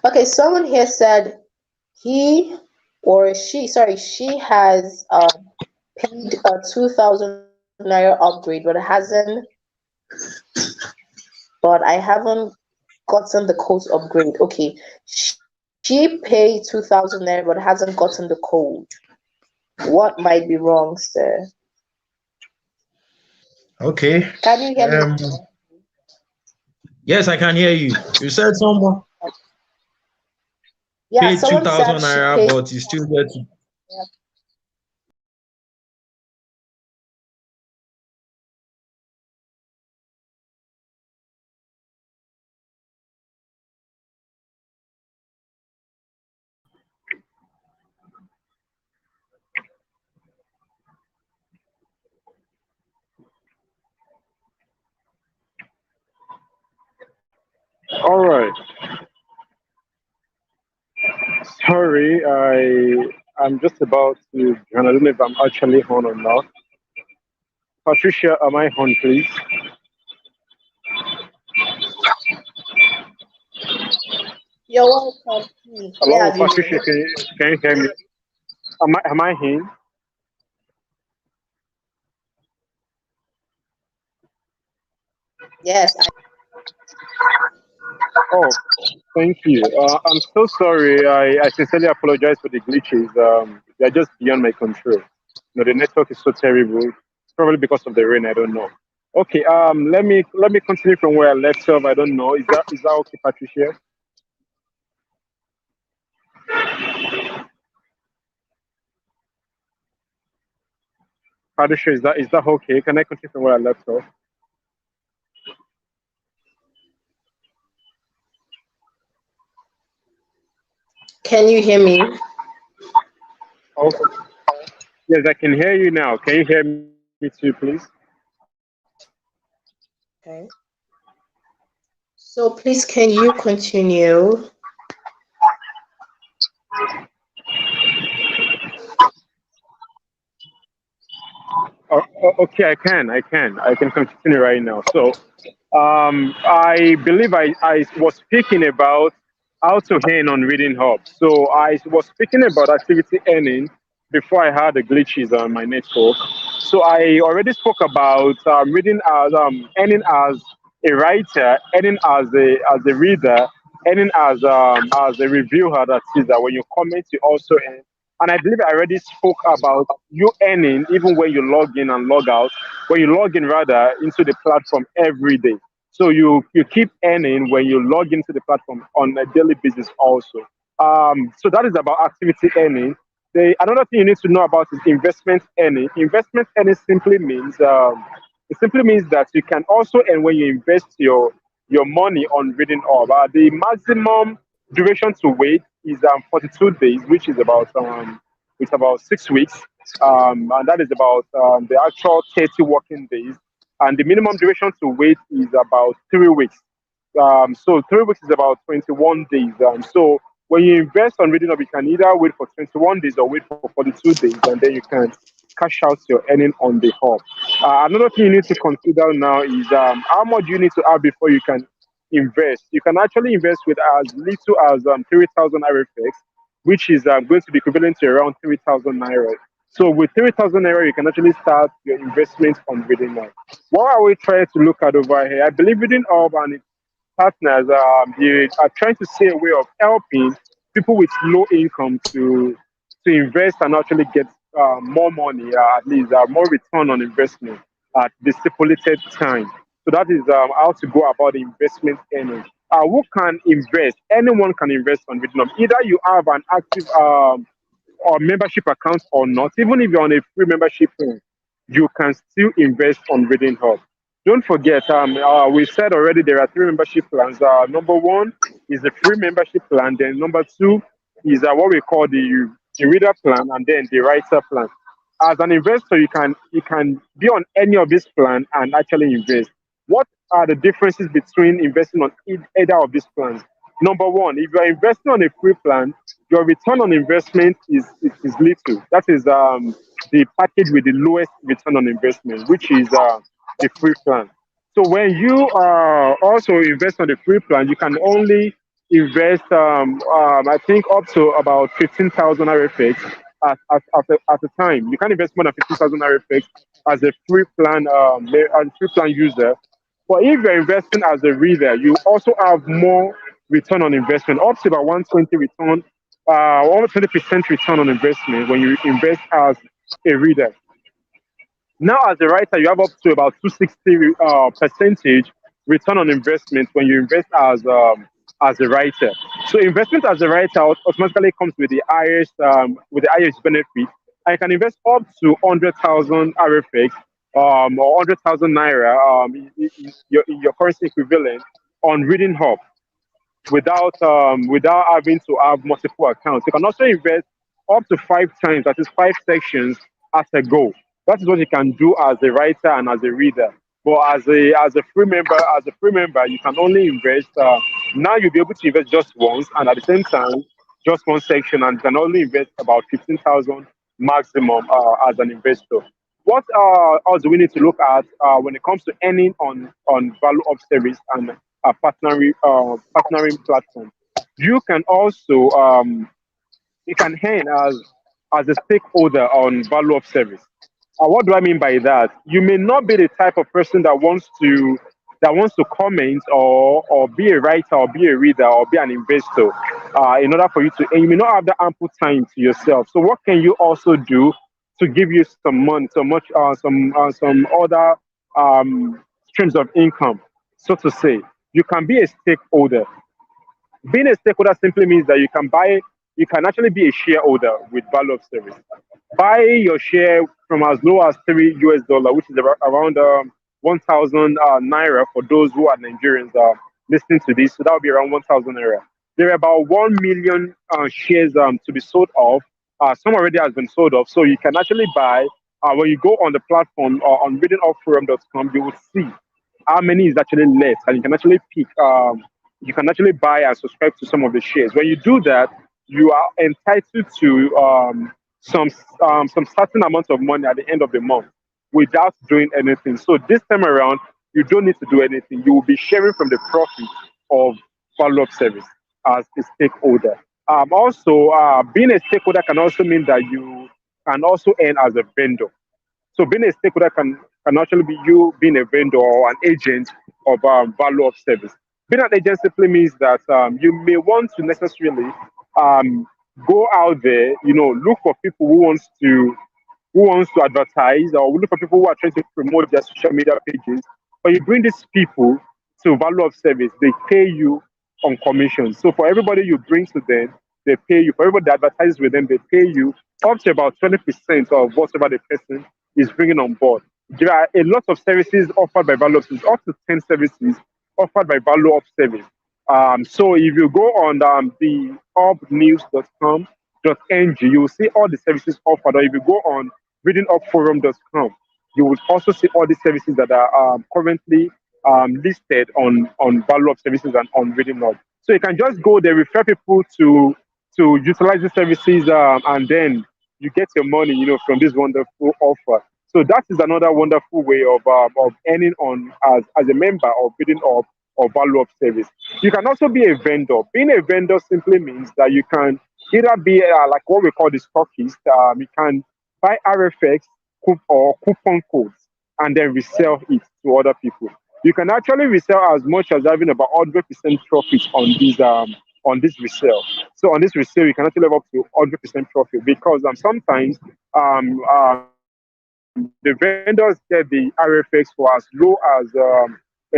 okay, someone here said she has paid a 2,000 naira upgrade, but I haven't gotten the code upgrade. Okay, she paid 2,000 naira but hasn't gotten the code. What might be wrong, sir? Okay. Can you hear me? Yes, I can hear you. You said someone paid Someone 2,000 said she naira, paid. but he's still there to. Yeah. All right. Sorry, I'm just about to join. I don't know if I'm actually on or not. Patricia, am I on, please? You're welcome. Please. Where Hello, have you Patricia, been? can you hear me? Am I in? Yes. Oh, thank you. I'm so sorry. I sincerely apologize for the glitches. They're just beyond my control. The network is so terrible. Probably because of the rain. I don't know. Okay. Let me continue from where I left off. I don't know. Is that okay, Patricia? Patricia, is that okay? Can I continue from where I left off? Can you hear me? Oh, yes, I can hear you now. Can you hear me too, please? Okay. So please, can you continue? Okay, I can continue right now. So, I believe I was speaking about how to earn on Reading Hub. So I was speaking about activity earning before I had the glitches on my network. So I already spoke about reading as earning as a writer, earning as a reader, earning as a reviewer. That is that when you comment, you also earn. And I believe I already spoke about you earning even when you log in and log out, when you log in rather into the platform every day. So you keep earning when you log into the platform on a daily basis also. So that is about activity earning. Another thing you need to know about is investment earning. Investment earning simply means that you can also earn when you invest your money on Reading Hub. The maximum duration to wait is 42 days, which is about 6 weeks, and that is about the actual 30 working days. And the minimum duration to wait is about 3 weeks. So 3 weeks is about 21 days. So when you invest on Reading Hub, you can either wait for 21 days or wait for 42 days, and then you can cash out your earning on the hub. Another thing you need to consider now is how much you need to have before you can invest. You can actually invest with as little as 3,000 RFX, which is going to be equivalent to around 3,000 naira. So with 3,000 naira, you can actually start your investment on Reading Hub. What are we trying to look at over here? I believe Reading Hub and its partners, they are trying to see a way of helping people with low income to invest and actually get more money, at least more return on investment at the stipulated time. So that is how to go about the investment earning. Who can invest? Anyone can invest on Reading Hub. Either you have an active or membership account or not. Even if you're on a free membership plan, you can still invest on Reading Hub. Don't forget, we said already there are three membership plans. Number one is the free membership plan. Then number two is what we call the reader plan, and then the writer plan. As an investor, you can be on any of these plans and actually invest. What are the differences between investing on either of these plans? Number one, if you are investing on a free plan, your return on investment is little. That is the package with the lowest return on investment, which is the free plan. So when you also invest on the free plan, you can only invest, I think, up to about 15,000 RFX at a time. You can invest more than 15,000 RFX as a free plan, as a free plan user. But if you're investing as a reader, you also have more return on investment, up to about 120 return, 120% return on investment when you invest as a reader. Now, as a writer, you have up to about 260 percentage return on investment when you invest as a writer. So, investment as a writer automatically comes with the highest benefit. I can invest up to 100,000 RFX or 100,000 naira in your currency equivalent on Reading Hub without having to have multiple accounts. You can also invest up to 5 times, that is 5 sections as a go. That is what you can do as a writer and as a reader. But as a free member, you can only invest Now you'll be able to invest just once, and at the same time, just one section, and you can only invest about 15,000 maximum as an investor. What else do we need to look at when it comes to earning on value of service and partnering platform? You can also you can earn as a stakeholder on value of service. What do I mean by that? You may not be the type of person that wants to comment or be a writer or be a reader or be an investor in order for you to, and you may not have the ample time to yourself. So what can you also do to give you some money, some other streams of income, so to say? You can be a stakeholder. Being a stakeholder simply means that you can actually be a shareholder with value of service. Buy your share from as low as $3, which is around 1,000 naira for those who are Nigerians listening to this. So that would be around 1,000 naira. There are about 1 million shares to be sold off. Some already has been sold off. So you can actually buy, when you go on the platform or on readingoffforum.com, you will see how many is actually left, and you can actually pick. You can actually buy and subscribe to some of the shares. When you do that, you are entitled to some certain amount of money at the end of the month without doing anything. So this time around, you don't need to do anything. You will be sharing from the profit of follow-up service as a stakeholder. Also, being a stakeholder can also mean that you can also earn as a vendor. So being a stakeholder can actually be you being a vendor or an agent of value of service. Being an agent simply means that you may want to necessarily go out there, look for people who wants to advertise, or look for people who are trying to promote their social media pages. But you bring these people to value of service, they pay you on commission. So for everybody you bring to them, they pay you. For everybody that advertises with them, they pay you up to about 20% of whatever the person is bringing on board. There are a lot of services offered by value of service, up to 10 services offered by value of service. So if you go on the upnews.com.ng, you will see all the services offered. Or if you go on readingupforum.com, you will also see all the services that are currently listed on value of services and on Reading Up. So you can just go there, refer people to utilize the services, and then you get your money, from this wonderful offer. So that is another wonderful way of earning on as a member of Reading Up or value of service. You can also be a vendor. Being a vendor simply means that you can either be like what we call the stockist. You can buy RFX or coupon codes and then resell it to other people. You can actually resell as much as having about 100% profit on this resale. So on this resale, you can actually have up to 100% profit, because sometimes the vendors get the RFX for as low as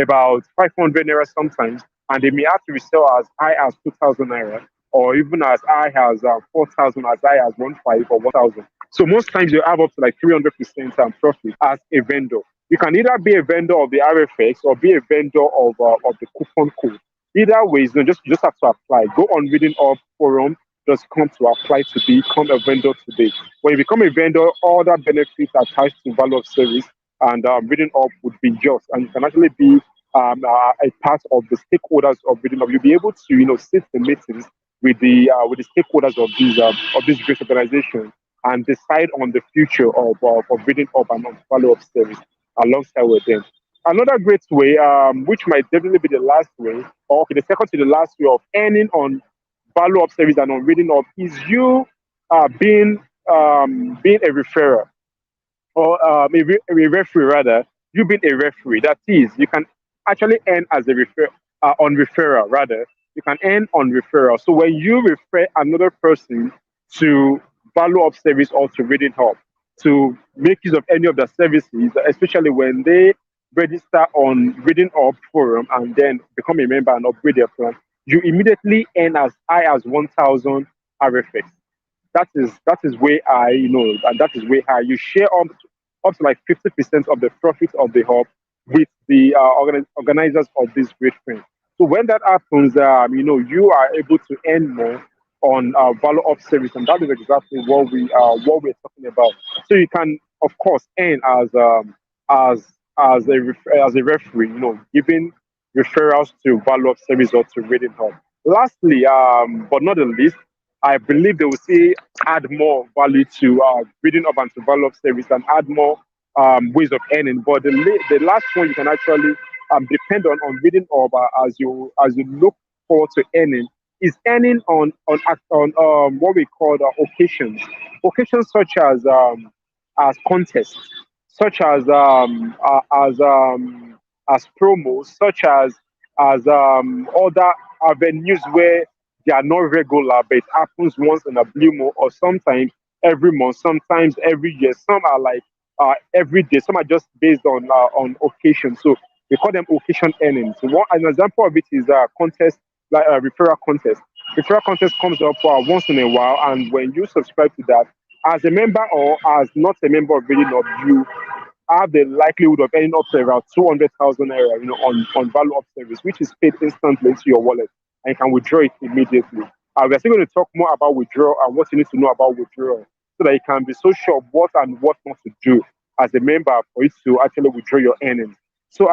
about 500 naira sometimes, and they may have to resell as high as 2,000 naira, or even as high as 4,000, as high as 1,500 or 1,000. So most times you have up to like 300% profit as a vendor. You can either be a vendor of the RFX or be a vendor of the coupon code. Either way, you just have to apply. Go on Reading Up Forum, just come to apply to become a vendor today. When you become a vendor, all the benefits attached to value of service and Reading Up would be just, and you can actually be a part of the stakeholders of Reading Up. You'll be able to sit in meetings with the stakeholders of this great organization and decide on the future of Reading Up and on value of service alongside with them. Another great way, which might definitely be the last way, or okay, the second to the last way of earning on value of service and on Reading Up, is you being a referrer, or a referee rather. You being a referee. That is, you can actually earn as a on referral rather. You can earn on referral. So when you refer another person to value of service or to Reading Up to make use of any of the services, especially when they register on Reading Up Forum and then become a member and upgrade their plan, you immediately earn as high as 1,000 RFX. That is way high, and that is way high. You share up to like 50% of the profit of the hub with the organizers of this great thing. So when that happens, you are able to earn more on value of service, and that is exactly what we're talking about. So you can, of course, earn as a referee, giving referrals to Value of Service or to Reading Hub. Lastly, but not the least, I believe they will see add more value to Reading Hub and to Value of Service and add more ways of earning. But the last one you can actually depend on Reading Hub as you look forward to earning is earning on what we call occasions such as contests, such as promos, such as other avenues where they are not regular, but it happens once in a blue moon, or sometimes every month, sometimes every year. Some are like every day. Some are just based on occasion. So we call them occasion earnings. So an example of it is a contest, like a referral contest. Referral contest comes up once in a while, and when you subscribe to that, as a member or as not a member of Reading Hub, you have the likelihood of earning up to around 200,000 naira, on Value of Service, which is paid instantly into your wallet, and you can withdraw it immediately. We're still going to talk more about withdrawal and what you need to know about withdrawal, so that you can be so sure of what and what not to do as a member for you to actually withdraw your earnings. So,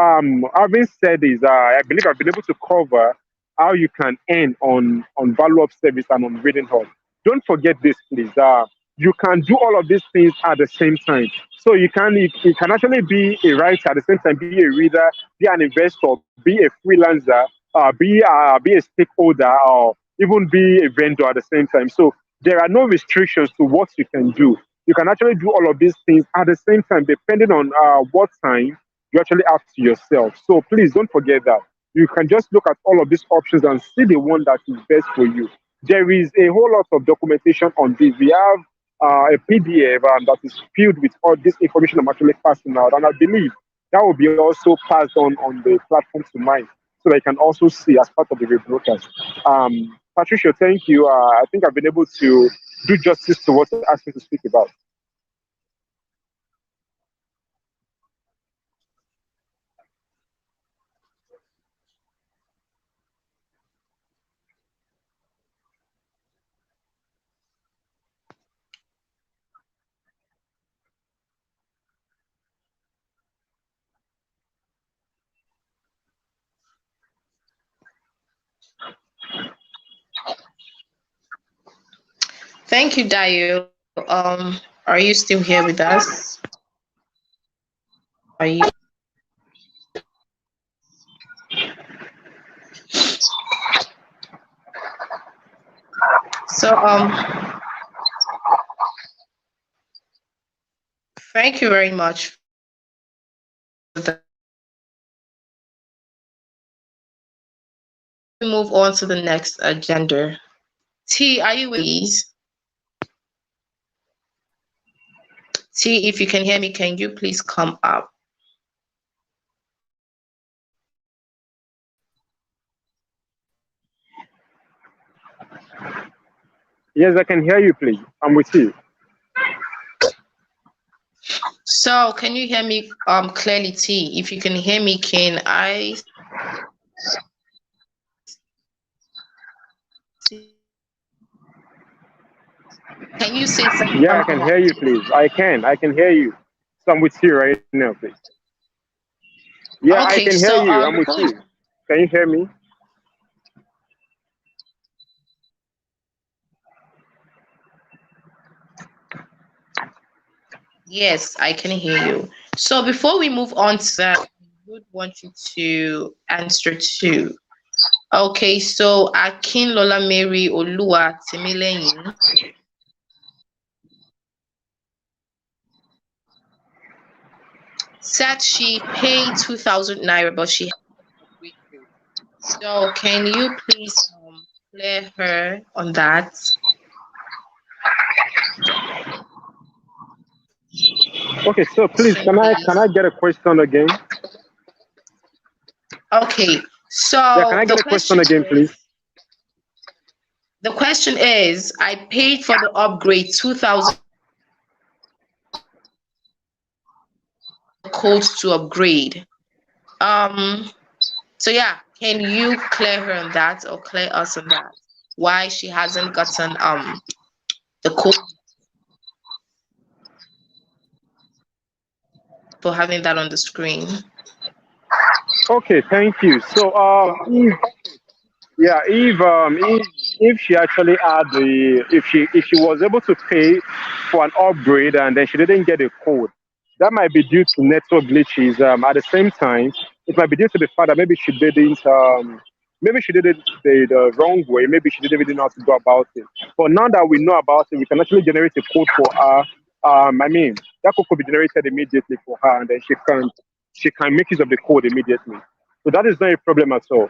having said this, I believe I've been able to cover how you can earn on Value of Service and on Reading Hub. Don't forget this, please. You can do all of these things at the same time. So you can actually be a writer at the same time, be a reader, be an investor, be a freelancer, be a stakeholder, or even be a vendor at the same time. So there are no restrictions to what you can do. You can actually do all of these things at the same time, depending on what time you actually have to yourself. So please don't forget that. You can just look at all of these options and see the one that is best for you. There is a whole lot of documentation on this. We have a PDF that is filled with all this information I'm actually passing out, and I believe that will be also passed on the platform tonight, so that you can also see as part of the rebroadcast. Patricia, thank you. I think I've been able to do justice to what you asked me to speak about. Thank you, Dayo. Are you still here with us? Are you? So, thank you very much for that. We move on to the next agenda. T, are you with us? T, if you can hear me, can you please come up? Yes, I can hear you, please. I'm with you. So, can you hear me clearly, T? If you can hear me, can I? Can you say something? Yeah, I can hear you, please. I can hear you. So I'm with you right now, please. Yeah, Okay, I can hear you. I'm with you. Can you hear me? Yes, I can hear you. So before we move on to that, I would want you to answer two. Okay, so Akin Lola Mary Olua Timileyin said she paid 2,000 naira, but she had a breakthrough. So can you please clear her on that? Okay, so please, can I get a question again? Okay, so yeah, can I get a question again, please? The question is, I paid for the upgrade 2,000 codes to upgrade. So yeah, can you clear her on that, or clear us on that? Why she hasn't gotten the code for having that on the screen? Okay, thank you. So, if yeah, if she actually had if she was able to pay for an upgrade and then she didn't get a code, that might be due to network glitches. At the same time, it might be due to the fact that maybe she did it the wrong way. Maybe she didn't really know how to go about it. But now that we know about it, we can actually generate a code for her. I mean, that code could be generated immediately for her, and then she can make use of the code immediately. So that is not a problem at all.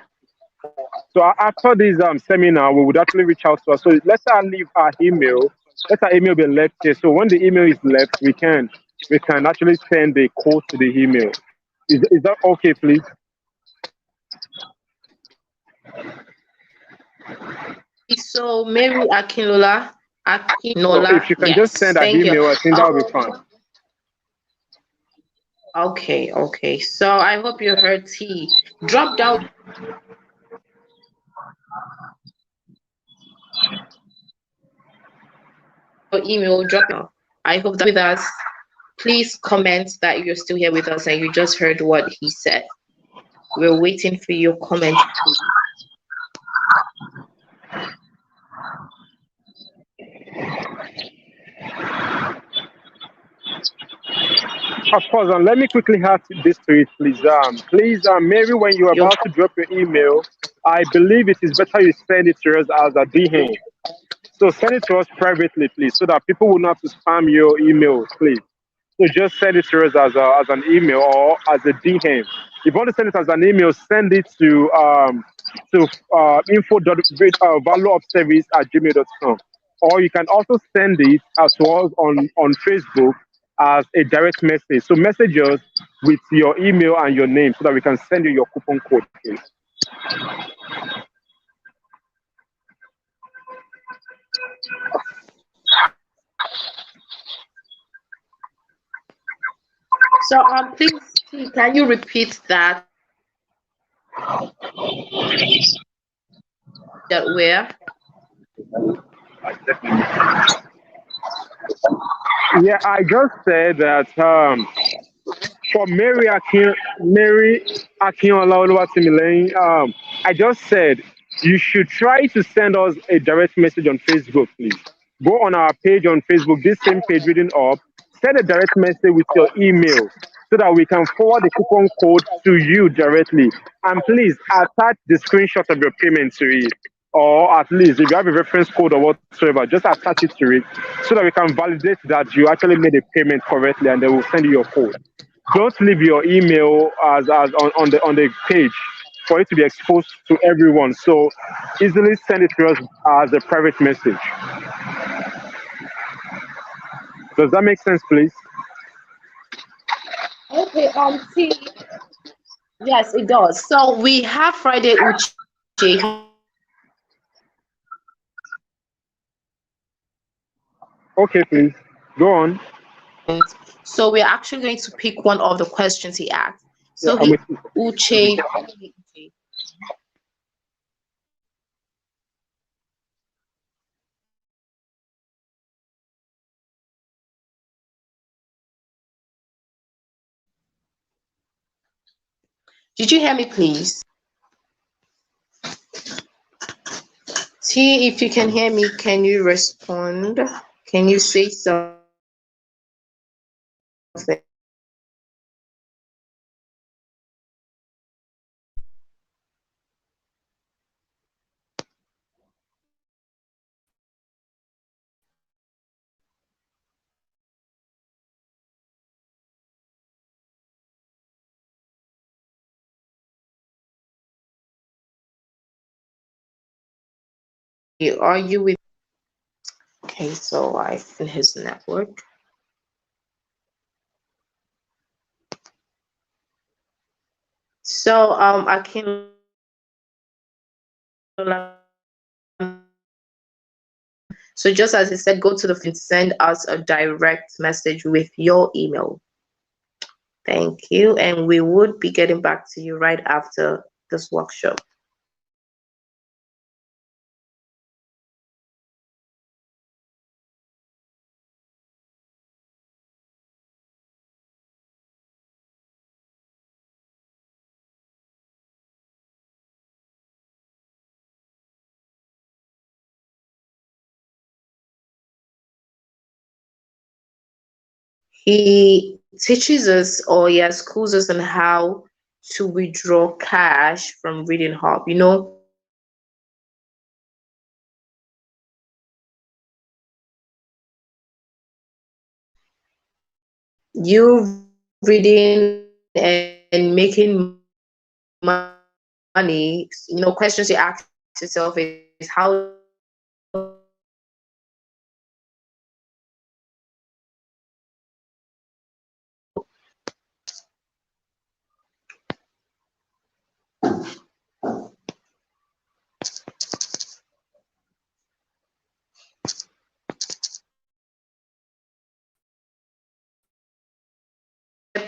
So after this seminar, we would actually reach out to her. So let her leave our email. Let her email be left here. So when the email is left, we can actually send the code to the email. Is that okay, please? So Mary So if Akinola, you can just yes, send an thank you. email, I think that will be fine. Okay. So I hope you heard T. Drop down your email, drop it. I hope that with us. Please comment that you're still here with us and you just heard what he said. We're waiting for your comment, please. Of course, let me quickly add this to it, please. Mary, when you're Your about to drop your email, I believe it is better you send it to us as a DM. So send it to us privately, please, so that people will not have to spam your emails, please. So just send it to us as an email or as a DM. If you want to send it as an email, send it to info.valueofservice@gmail.com. Or you can also send it to us on Facebook as a direct message. So message us with your email and your name so that we can send you your coupon code, please. So please can you repeat that where? Yeah, I just said that for Mary Akinola Oluwatimileyin, I just said you should try to send us a direct message on Facebook, please. Go on our page on Facebook, this same page reading up, send a direct message with your email so that we can forward the coupon code to you directly. And please attach the screenshot of your payment to it. Or at least if you have a reference code or whatsoever, just attach it to it so that we can validate that you actually made a payment correctly and they will send you your code. Don't leave your email as on the page for it to be exposed to everyone. So easily send it to us as a private message. Does that make sense, please? Okay, T. Yes, it does. So we have Friday Uche. Okay, please. Go on. So we're actually going to pick one of the questions he asked. Yeah, So I'm he with you. Uche, did you hear me, please? T, if you can hear me, can you respond? Can you say something? Are you with? Okay, so I in his network. So I can so just as he said, go to the and send us a direct message with your email. Thank you. And we would be getting back to you right after this workshop. He teaches us, or he schools us on how to withdraw cash from Reading Hub. You know, you reading and making money, questions you ask yourself is how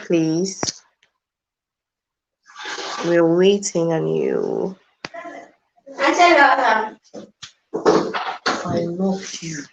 please. We're waiting on you. I love you.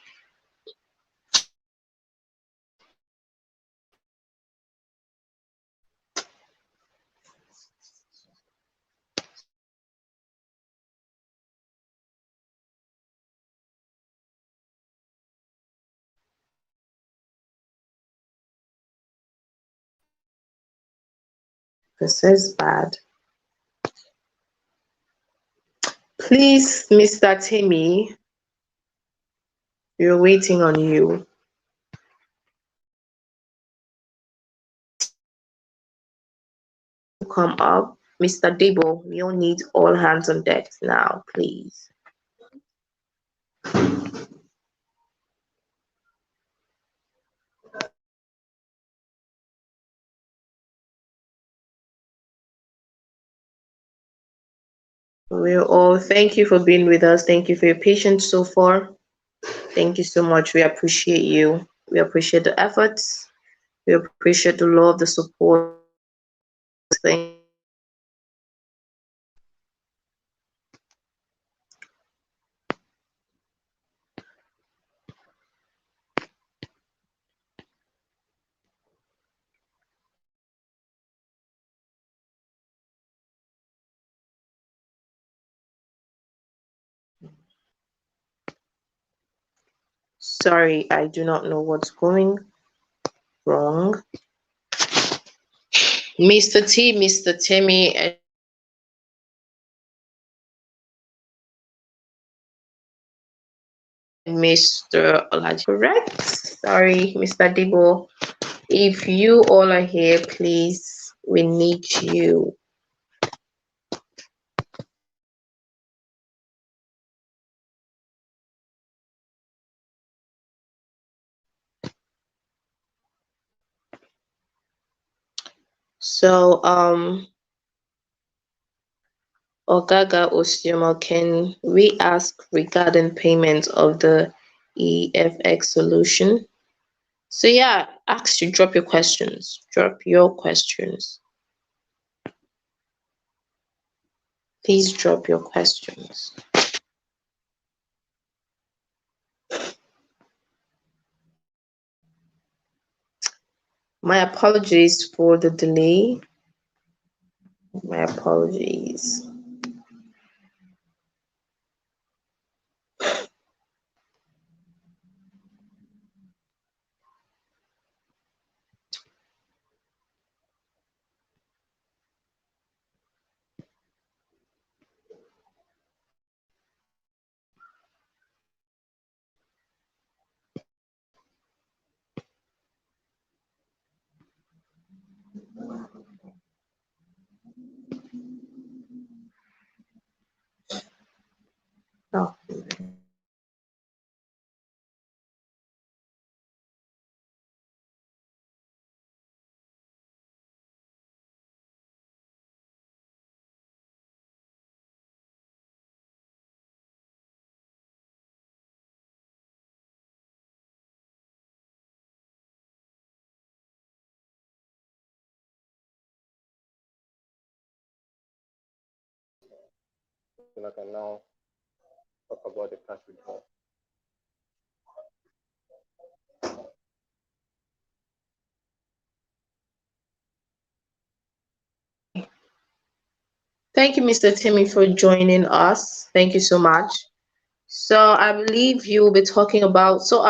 This is bad. Please, Mr. Timmy, we're waiting on you. Come up. Mr. Debo, we all need all hands on deck now, please. We're all, thank you for being with us. Thank you for your patience so far. Thank you so much. We appreciate you. We appreciate the efforts. We appreciate the love, the support. Thank Sorry, I do not know what's going wrong. Mr. T, Mr. Timmy, and Mr. Olaji. Correct? Sorry, Mr. Debo. If you all are here, please, we need you. So, Ogaga Osioma, can we ask regarding payment of the EFX solution? So yeah, ask you, drop your questions. Drop your questions. Please drop your questions. My apologies for the delay. My apologies. Oh. I can now talk about the cash withdrawal. Thank you, Mr. Timmy, for joining us. Thank you so much. So I believe you will be talking about, so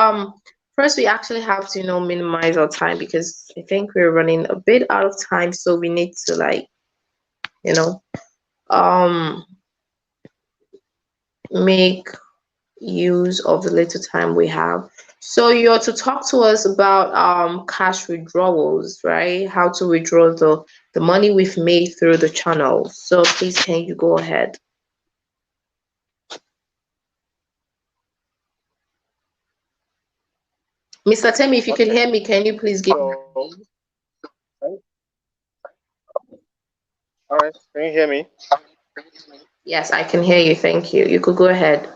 first we actually have to, minimize our time because I think we're running a bit out of time. So we need to you know, um, make use of the little time we have. So you're to talk to us about cash withdrawals, right? How to withdraw the money we've made through the channel. So please, can you go ahead? Mr. Temi, if you can hear me, can you please give me? All right, can you hear me? Yes, I can hear you. Thank you. You could go ahead.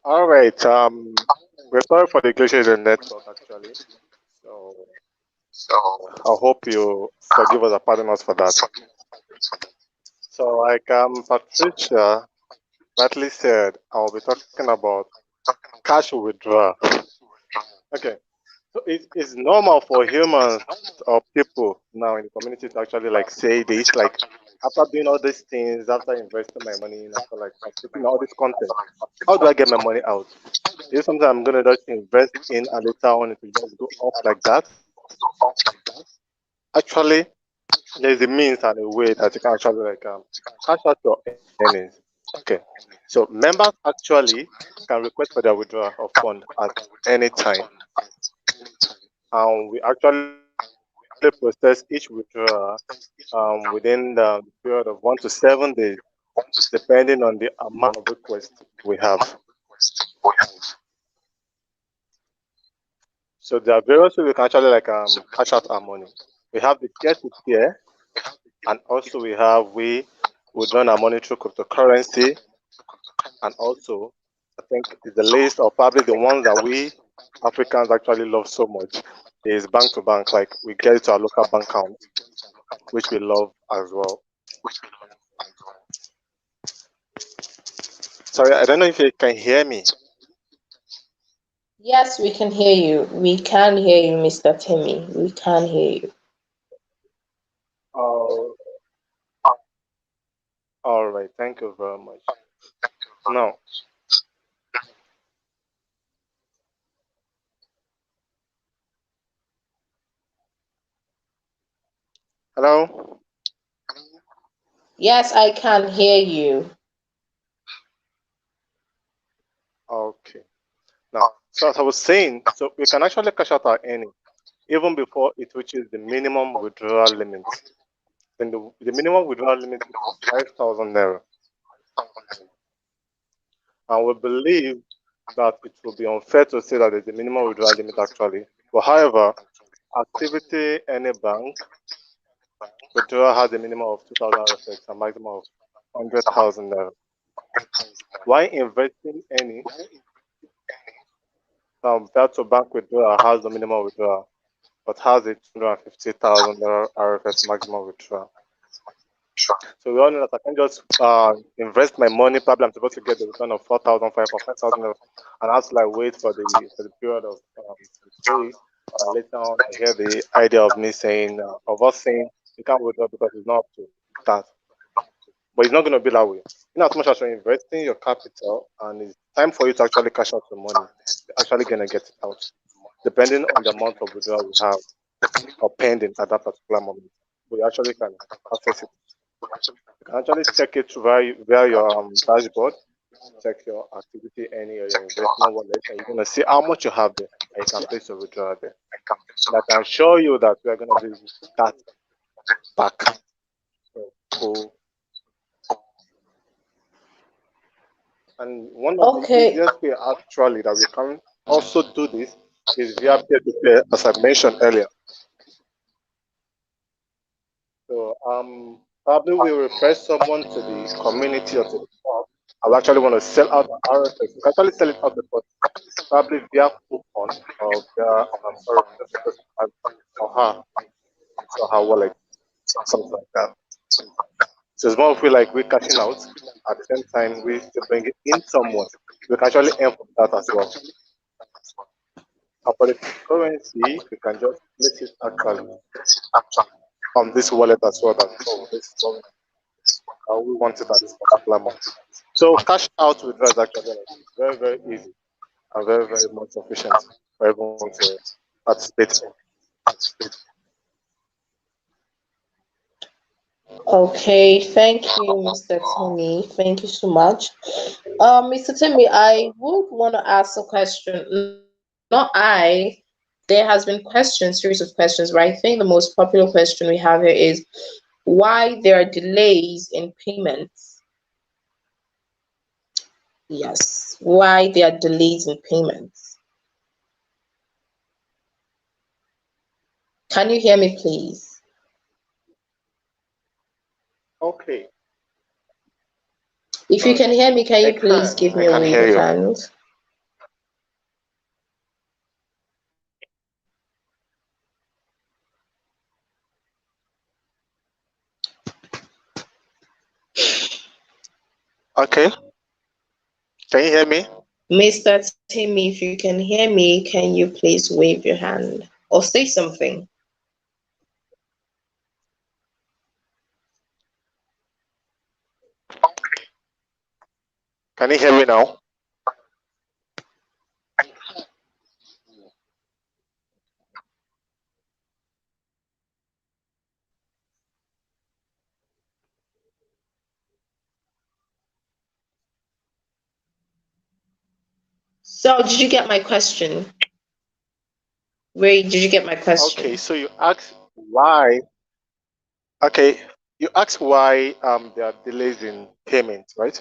All right. We're sorry for the glitches in network actually. So I hope you forgive us and pardon us for that. So like Patricia rightly said, I'll be talking about cash withdrawal. Okay. So it's normal for humans or people now in the community to actually like say this, like after doing all these things, after investing my money, after like taking all this content, how do I get my money out? Is it something I'm gonna just invest in and later on it will just go off like that? Actually, there's a means and a way that you can actually like cash out your earnings. Okay. So members actually can request for their withdrawal of fund at any time. And we actually process each withdrawal within the period of 1 to 7 days, depending on the amount of requests we have. So there are various ways we can actually like cash out our money. We have the peer-to-peer, and also we withdraw our money through cryptocurrency, and also I think it's the list or probably the ones that we Africans actually love so much is bank to bank. Like we get it to our local bank account, which we love as well. Sorry, I don't know if you can hear me. Yes, we can hear you. We can hear you, Mr. Timmy. We can hear you. Oh, all right. Thank you very much. Now, hello. Yes, I can hear you. Okay. Now, so as I was saying, so we can actually cash out our earning even before it reaches the minimum withdrawal limit. Then the minimum withdrawal limit is 5,000 naira. And we believe that it will be unfair to say that there's a minimum withdrawal limit actually. But however, activity any bank withdrawal has a minimum of 2,000 RFX, a maximum of 100,000 naira. Why investing any that to bank withdrawal has the minimum withdrawal, but has a 250,000 RFS maximum withdrawal. So we all know that I can just invest my money. Probably I'm supposed to get the return of 4,500 or 5,000, and I have to like wait for the period of days. And later on, I hear the idea of me saying, of us saying, you can't withdraw because it's not up to that. But it's not going to be that way. In as much as you're investing your capital and it's time for you to actually cash out your money, you're actually going to get it out, depending on the amount of withdrawal we have or pending at that particular moment. We actually can access it. You can actually check it via your dashboard, check your activity, any or your investment wallet, and you're going to see how much you have there, and you can place your withdrawal there. And I can show you that we are going to do that back. So, and one of the easiest way actually that we can also do this is via peer-to-peer, as I mentioned earlier. So probably we refer someone to the community or to the club. I actually want to sell out the RFX. You can actually sell it out before, probably via coupon or via or her wallet, something like that. So it's more of like we're cashing out at the same time we still bring it in someone. We can actually aim for that as well. And for the currency, we can just place it actually on this wallet as well. We want it at this particular month. So cash out with us actually very, very easy. are very, very much sufficient for everyone to participate in. Okay, thank you, Mr. Timmy. Thank you so much. Mr. Timmy, I would want to ask a question. Not I. There has been questions, series of questions, but I think the most popular question we have here is why there are delays in payments. Yes, why there are delays in payments. Can you hear me, please? Okay. If you can hear me, can you please give me a wave of hand? Okay. Can you hear me? Mr. Timmy, if you can hear me, can you please wave your hand or say something? Can you hear me now? So, did you get my question? Where did you get my question? Okay, so you asked why. Okay, you asked why there are delays in payment, right?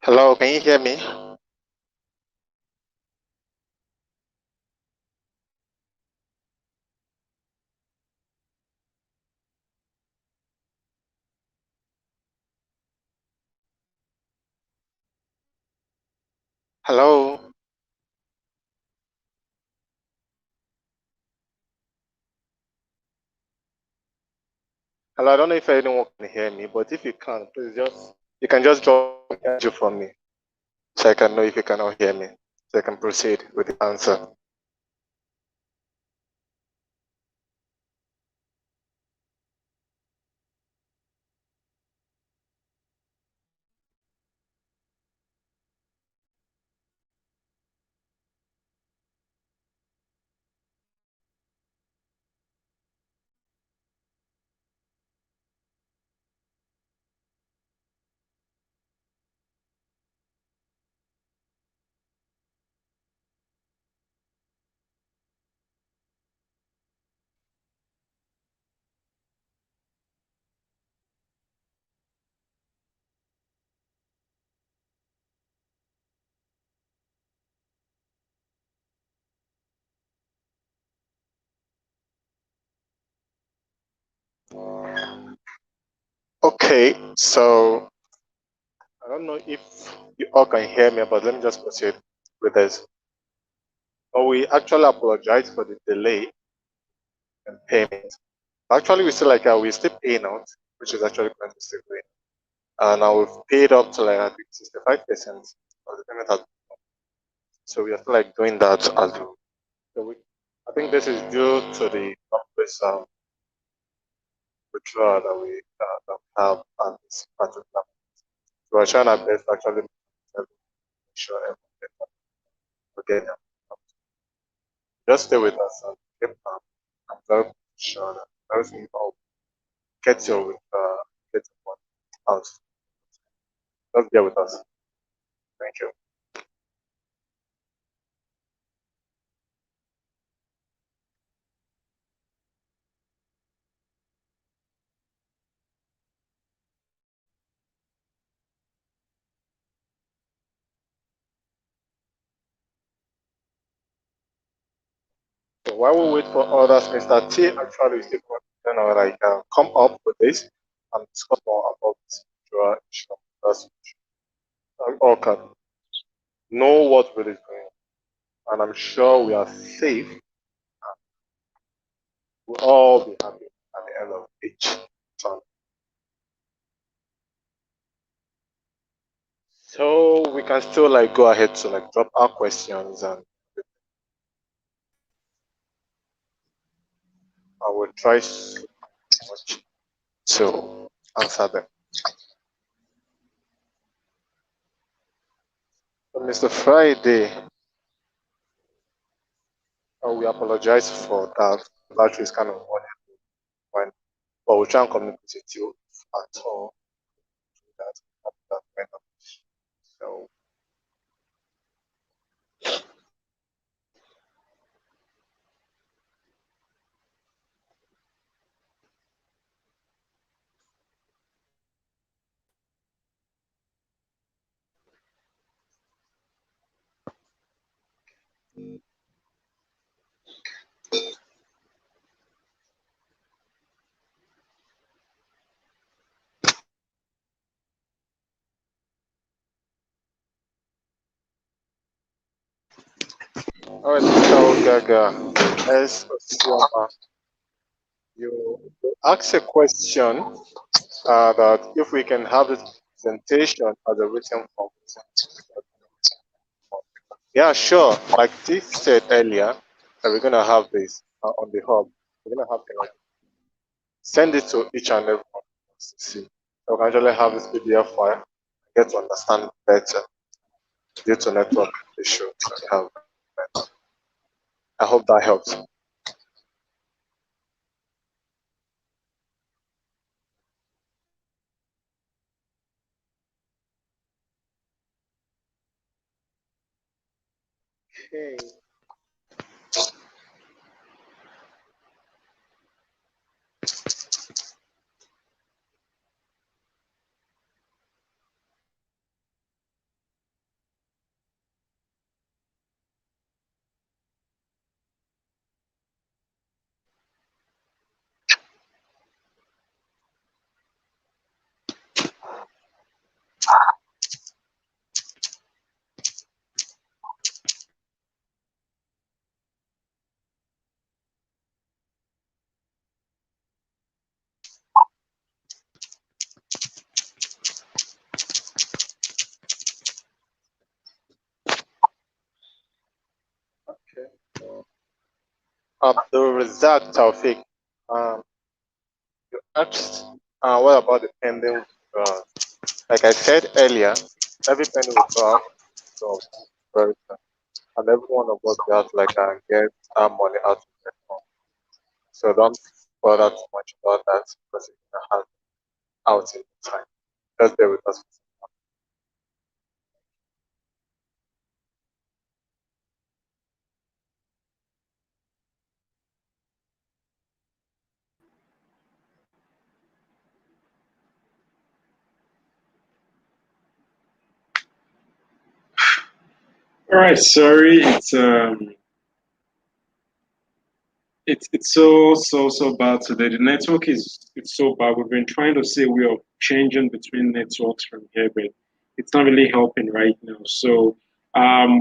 Hello, can you hear me? Hello? Hello, I don't know if anyone can hear me, but if you can, please you can just drop an answer from me so I can know if you cannot hear me, so I can proceed with the answer. Okay, so I don't know if you all can hear me, but let me just proceed with this. So we actually apologize for the delay in payment. Actually, we still we still paying out, which is actually currently still doing. And now we've paid up to I think 65% of the payment has. So we are still doing that as well. So I think this is due to the complex withdrawal that we have at this particular. So we're trying our best to actually make sure everything okay. Just stay with us and keep calm. I'm very sure that everything will get get your money out. Just bear with us. Thank you. So while we wait for others, Mr. T actually is the one like come up with this and discuss more about this withdrawal issue. That's all can know what really is going on. And I'm sure we are safe. We'll all be happy at the end of each term. So we can still like go ahead to like drop our questions and I will try so much to answer them. So Mr. Friday, we apologize for that. The battery is kind of running, but we'll try and communicate with you at all. That kind of. So all right, Mr. Ogaga, as you asked a question that if we can have this presentation as a written form. Yeah, sure. Like Tiff said earlier, that we're gonna have this on the hub. We're gonna have to send it to each and every one to see. So we can actually have this PDF file, get to understand better due to network issue we have. I hope that helps. Okay. Okay. The result, Taufik. You asked, what about the pending withdrawal? Like I said earlier, every pending withdrawal so very soon. And every one of us has like get our money out of the account. So don't bother too much about that because it's gonna have out in time. Just bear with us. All right, sorry, it's so bad today. The network it's so bad. We've been trying to say we are changing between networks from here, but it's not really helping right now. So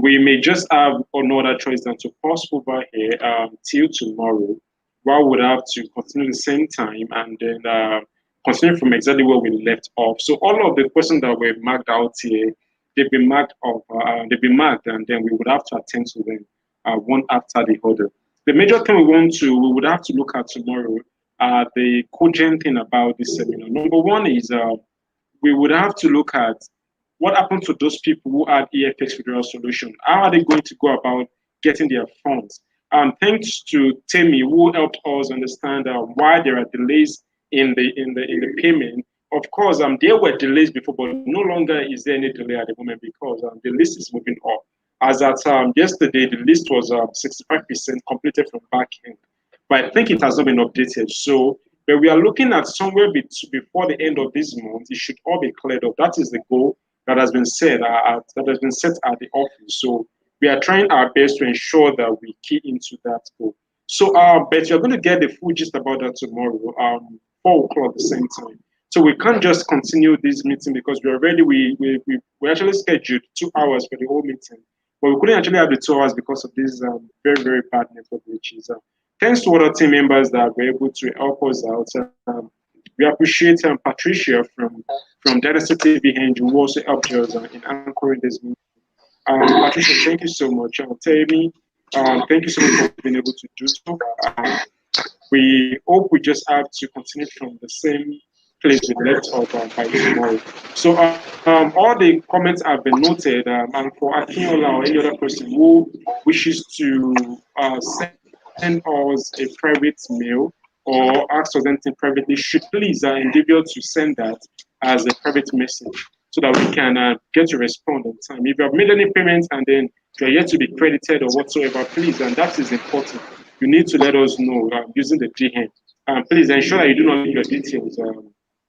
we may just have no other choice than to pause over here till tomorrow. While we'd have to continue the same time and then continue from exactly where we left off. So all of the questions that were marked out here, they've been marked, and then we would have to attend to them one after the other. The major thing we would have to look at tomorrow, the cogent thing about this seminar. Number one is we would have to look at what happened to those people who had EFX withdrawal solution. How are they going to go about getting their funds? Thanks to Temi, who helped us understand why there are delays in the payment. Of course, there were delays before, but no longer is there any delay at the moment because the list is moving up. As at yesterday, the list was 65% completed from back end, but I think it has not been updated. So, but we are looking at somewhere before the end of this month, it should all be cleared up. That is the goal that has been set at the office. So we are trying our best to ensure that we key into that goal. So, but you're going to get the full gist about that tomorrow, 4 o'clock the same time. So we can't just continue this meeting because we actually scheduled 2 hours for the whole meeting, but we couldn't actually have the 2 hours because of this very very bad network glitches. Thanks to other team members that were able to help us out. We appreciate Patricia from Data TV Hinge, who also helped us in anchoring this meeting. Patricia, thank you so much. Tammy, thank you so much for being able to do so. We hope we just have to continue from the same place we left off by tomorrow. So all the comments have been noted, and for Akinola or any other person who wishes to send us a private mail or ask us anything privately, should please endeavor to send that as a private message so that we can get to respond on time. If you have made any payments and then you're yet to be credited or whatsoever, please, and that is important, you need to let us know using the DM. Please ensure that you do not leave your details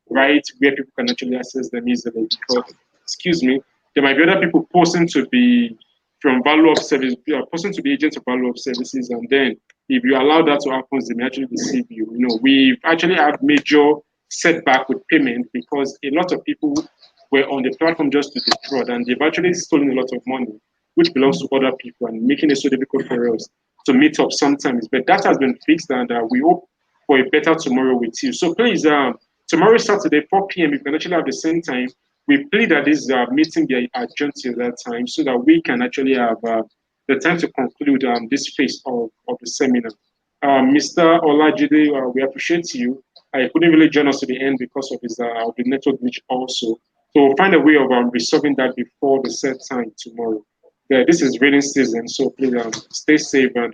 right where people can actually access them easily. Because, excuse me, there might be other people posting to be from value of service, posting to be agents of value of services, and then if you allow that to happen, they may actually deceive you. You know, we've actually had major setback with payment because a lot of people were on the platform just to defraud, and they've actually stolen a lot of money, which belongs to other people, and making it so difficult for us to meet up sometimes. But that has been fixed, and we hope for a better tomorrow with you. So please, tomorrow Saturday, 4 p.m., you can actually have the same time. We plead that this meeting be adjourned till that time so that we can actually have the time to conclude this phase of the seminar. Mr. Olajide, we appreciate you. I couldn't really join us to the end because of the network glitch also. So we'll find a way of resolving that before the set time tomorrow. This is raining season, so please stay safe and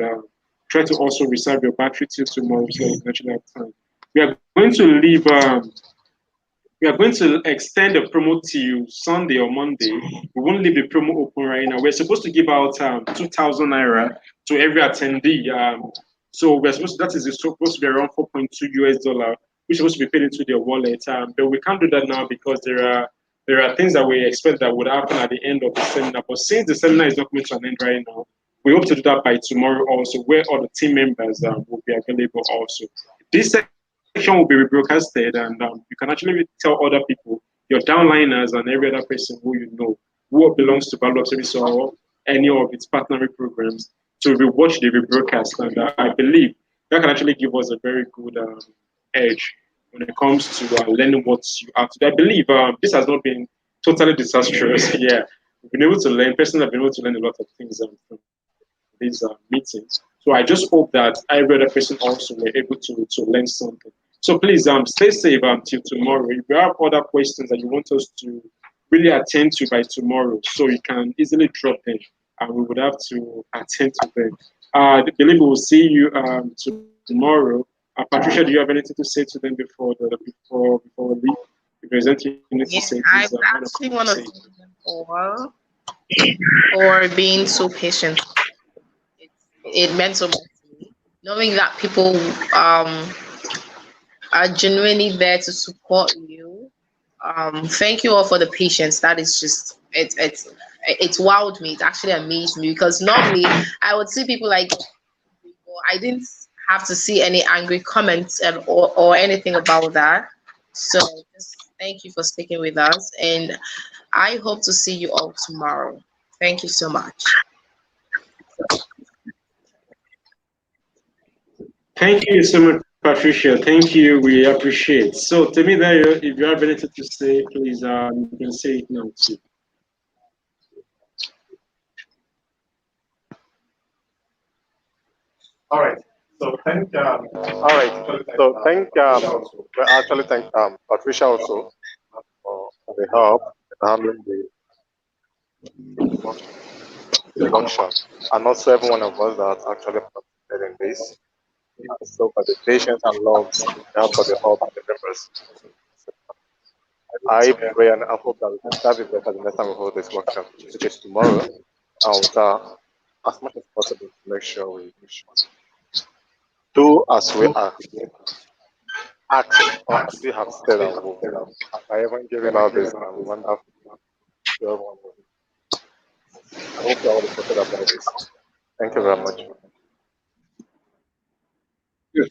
try to also reserve your battery till tomorrow so you can actually have time. We are going to leave. We are going to extend the promo till Sunday or Monday. We won't leave the promo open right now. We're supposed to give out 2,000 naira to every attendee. So that is supposed to be around 4.2 US dollar, which is supposed to be paid into their wallet. But we can't do that now because there are things that we expect that would happen at the end of the seminar. But since the seminar is not coming to an end right now, we hope to do that by tomorrow also, where all the team members will be available also. This section will be rebroadcasted, and you can actually tell other people, your downliners and every other person who you know, who belongs to Value of Service or any of its partnering programs, to watch the rebroadcast. And I believe that can actually give us a very good edge when it comes to learning what you have to do. I believe this has not been totally disastrous. Yeah, we've been able to learn. Personally, I've been able to learn a lot of things from these meetings. So I just hope that every other person also were able to learn something. So please stay safe until tomorrow. If you have other questions that you want us to really attend to by tomorrow, so you can easily drop them and we would have to attend to them. I believe we will see you tomorrow. Patricia, do you have anything to say to them before we leave? If there's anything you need to say, I please. actually want to thank them for being so patient. It meant so much to me, knowing that people are genuinely there to support you. Thank you all for the patience. That is just it's wowed me. It actually amazed me because normally I would see people like I didn't have to see any angry comments or anything about that. So just thank you for sticking with us, and I hope to see you all tomorrow. Thank you so much. Thank you so much, Patricia. Thank you. We appreciate. So, Temidayo, if you have anything to say, please, you can say it now too. All right. So thank. All right. So thank. We actually thank Patricia also for the help in handling the function, and also every one of us that actually participated in this. So for the patience and love, help for the help and the members. I pray and I hope that we can serve it better the next time we hold this workshop, which is tomorrow, and as much as possible to make sure we do as we are asked, or as we have said and will. By even giving out this wonderful to everyone. I hope you all supported about this. Thank you very much.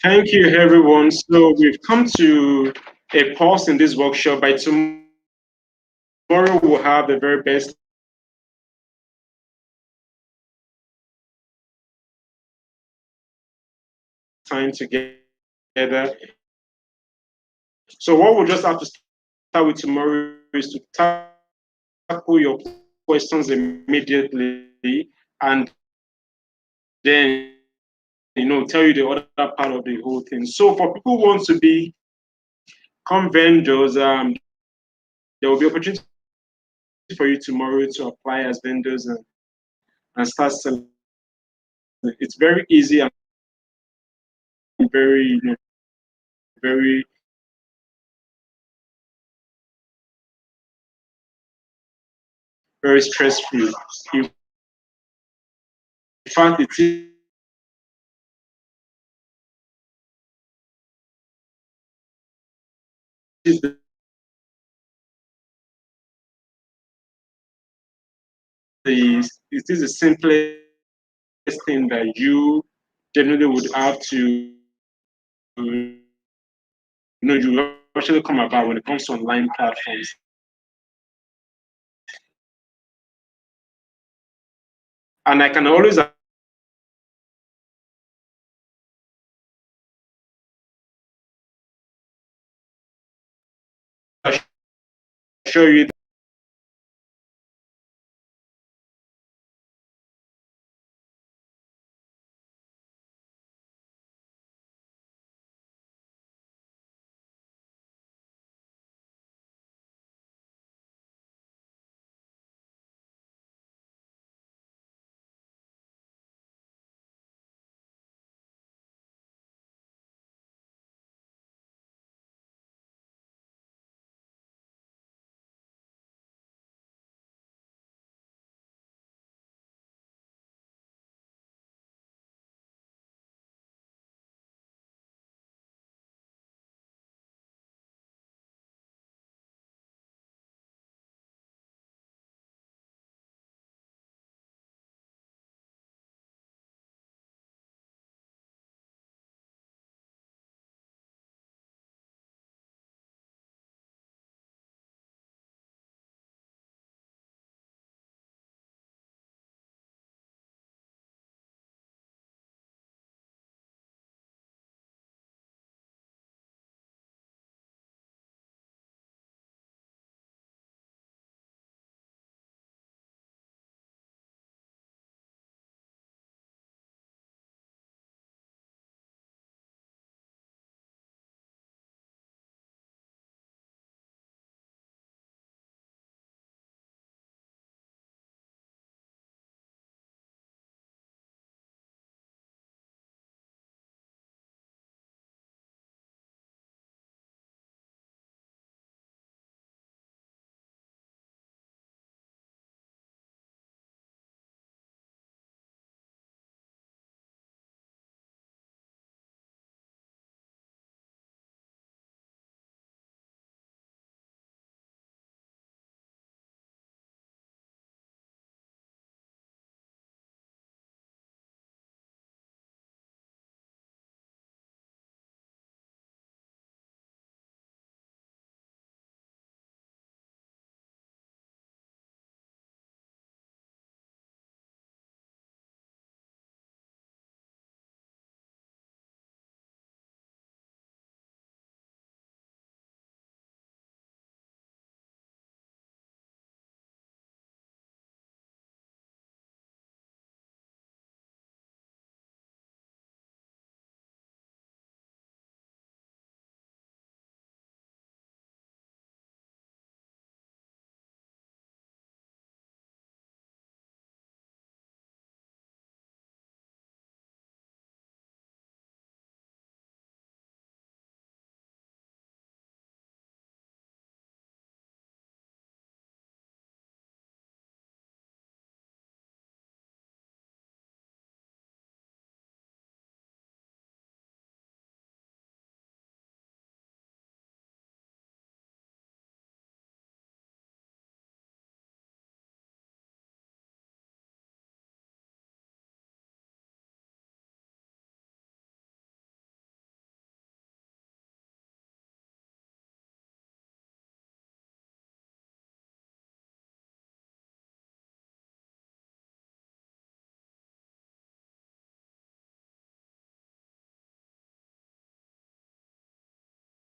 Thank you, everyone. So we've come to a pause in this workshop. By tomorrow, we'll have the very best time together. So what we'll just have to start with tomorrow is to tackle your questions immediately, and then tell you the other part of the whole thing. So for people who want to become vendors, there will be opportunity for you tomorrow to apply as vendors and start selling. It's very easy and very very very stress free. In fact, the it is the simplest thing that you generally would have to you actually come about when it comes to online platforms. And I can always assure you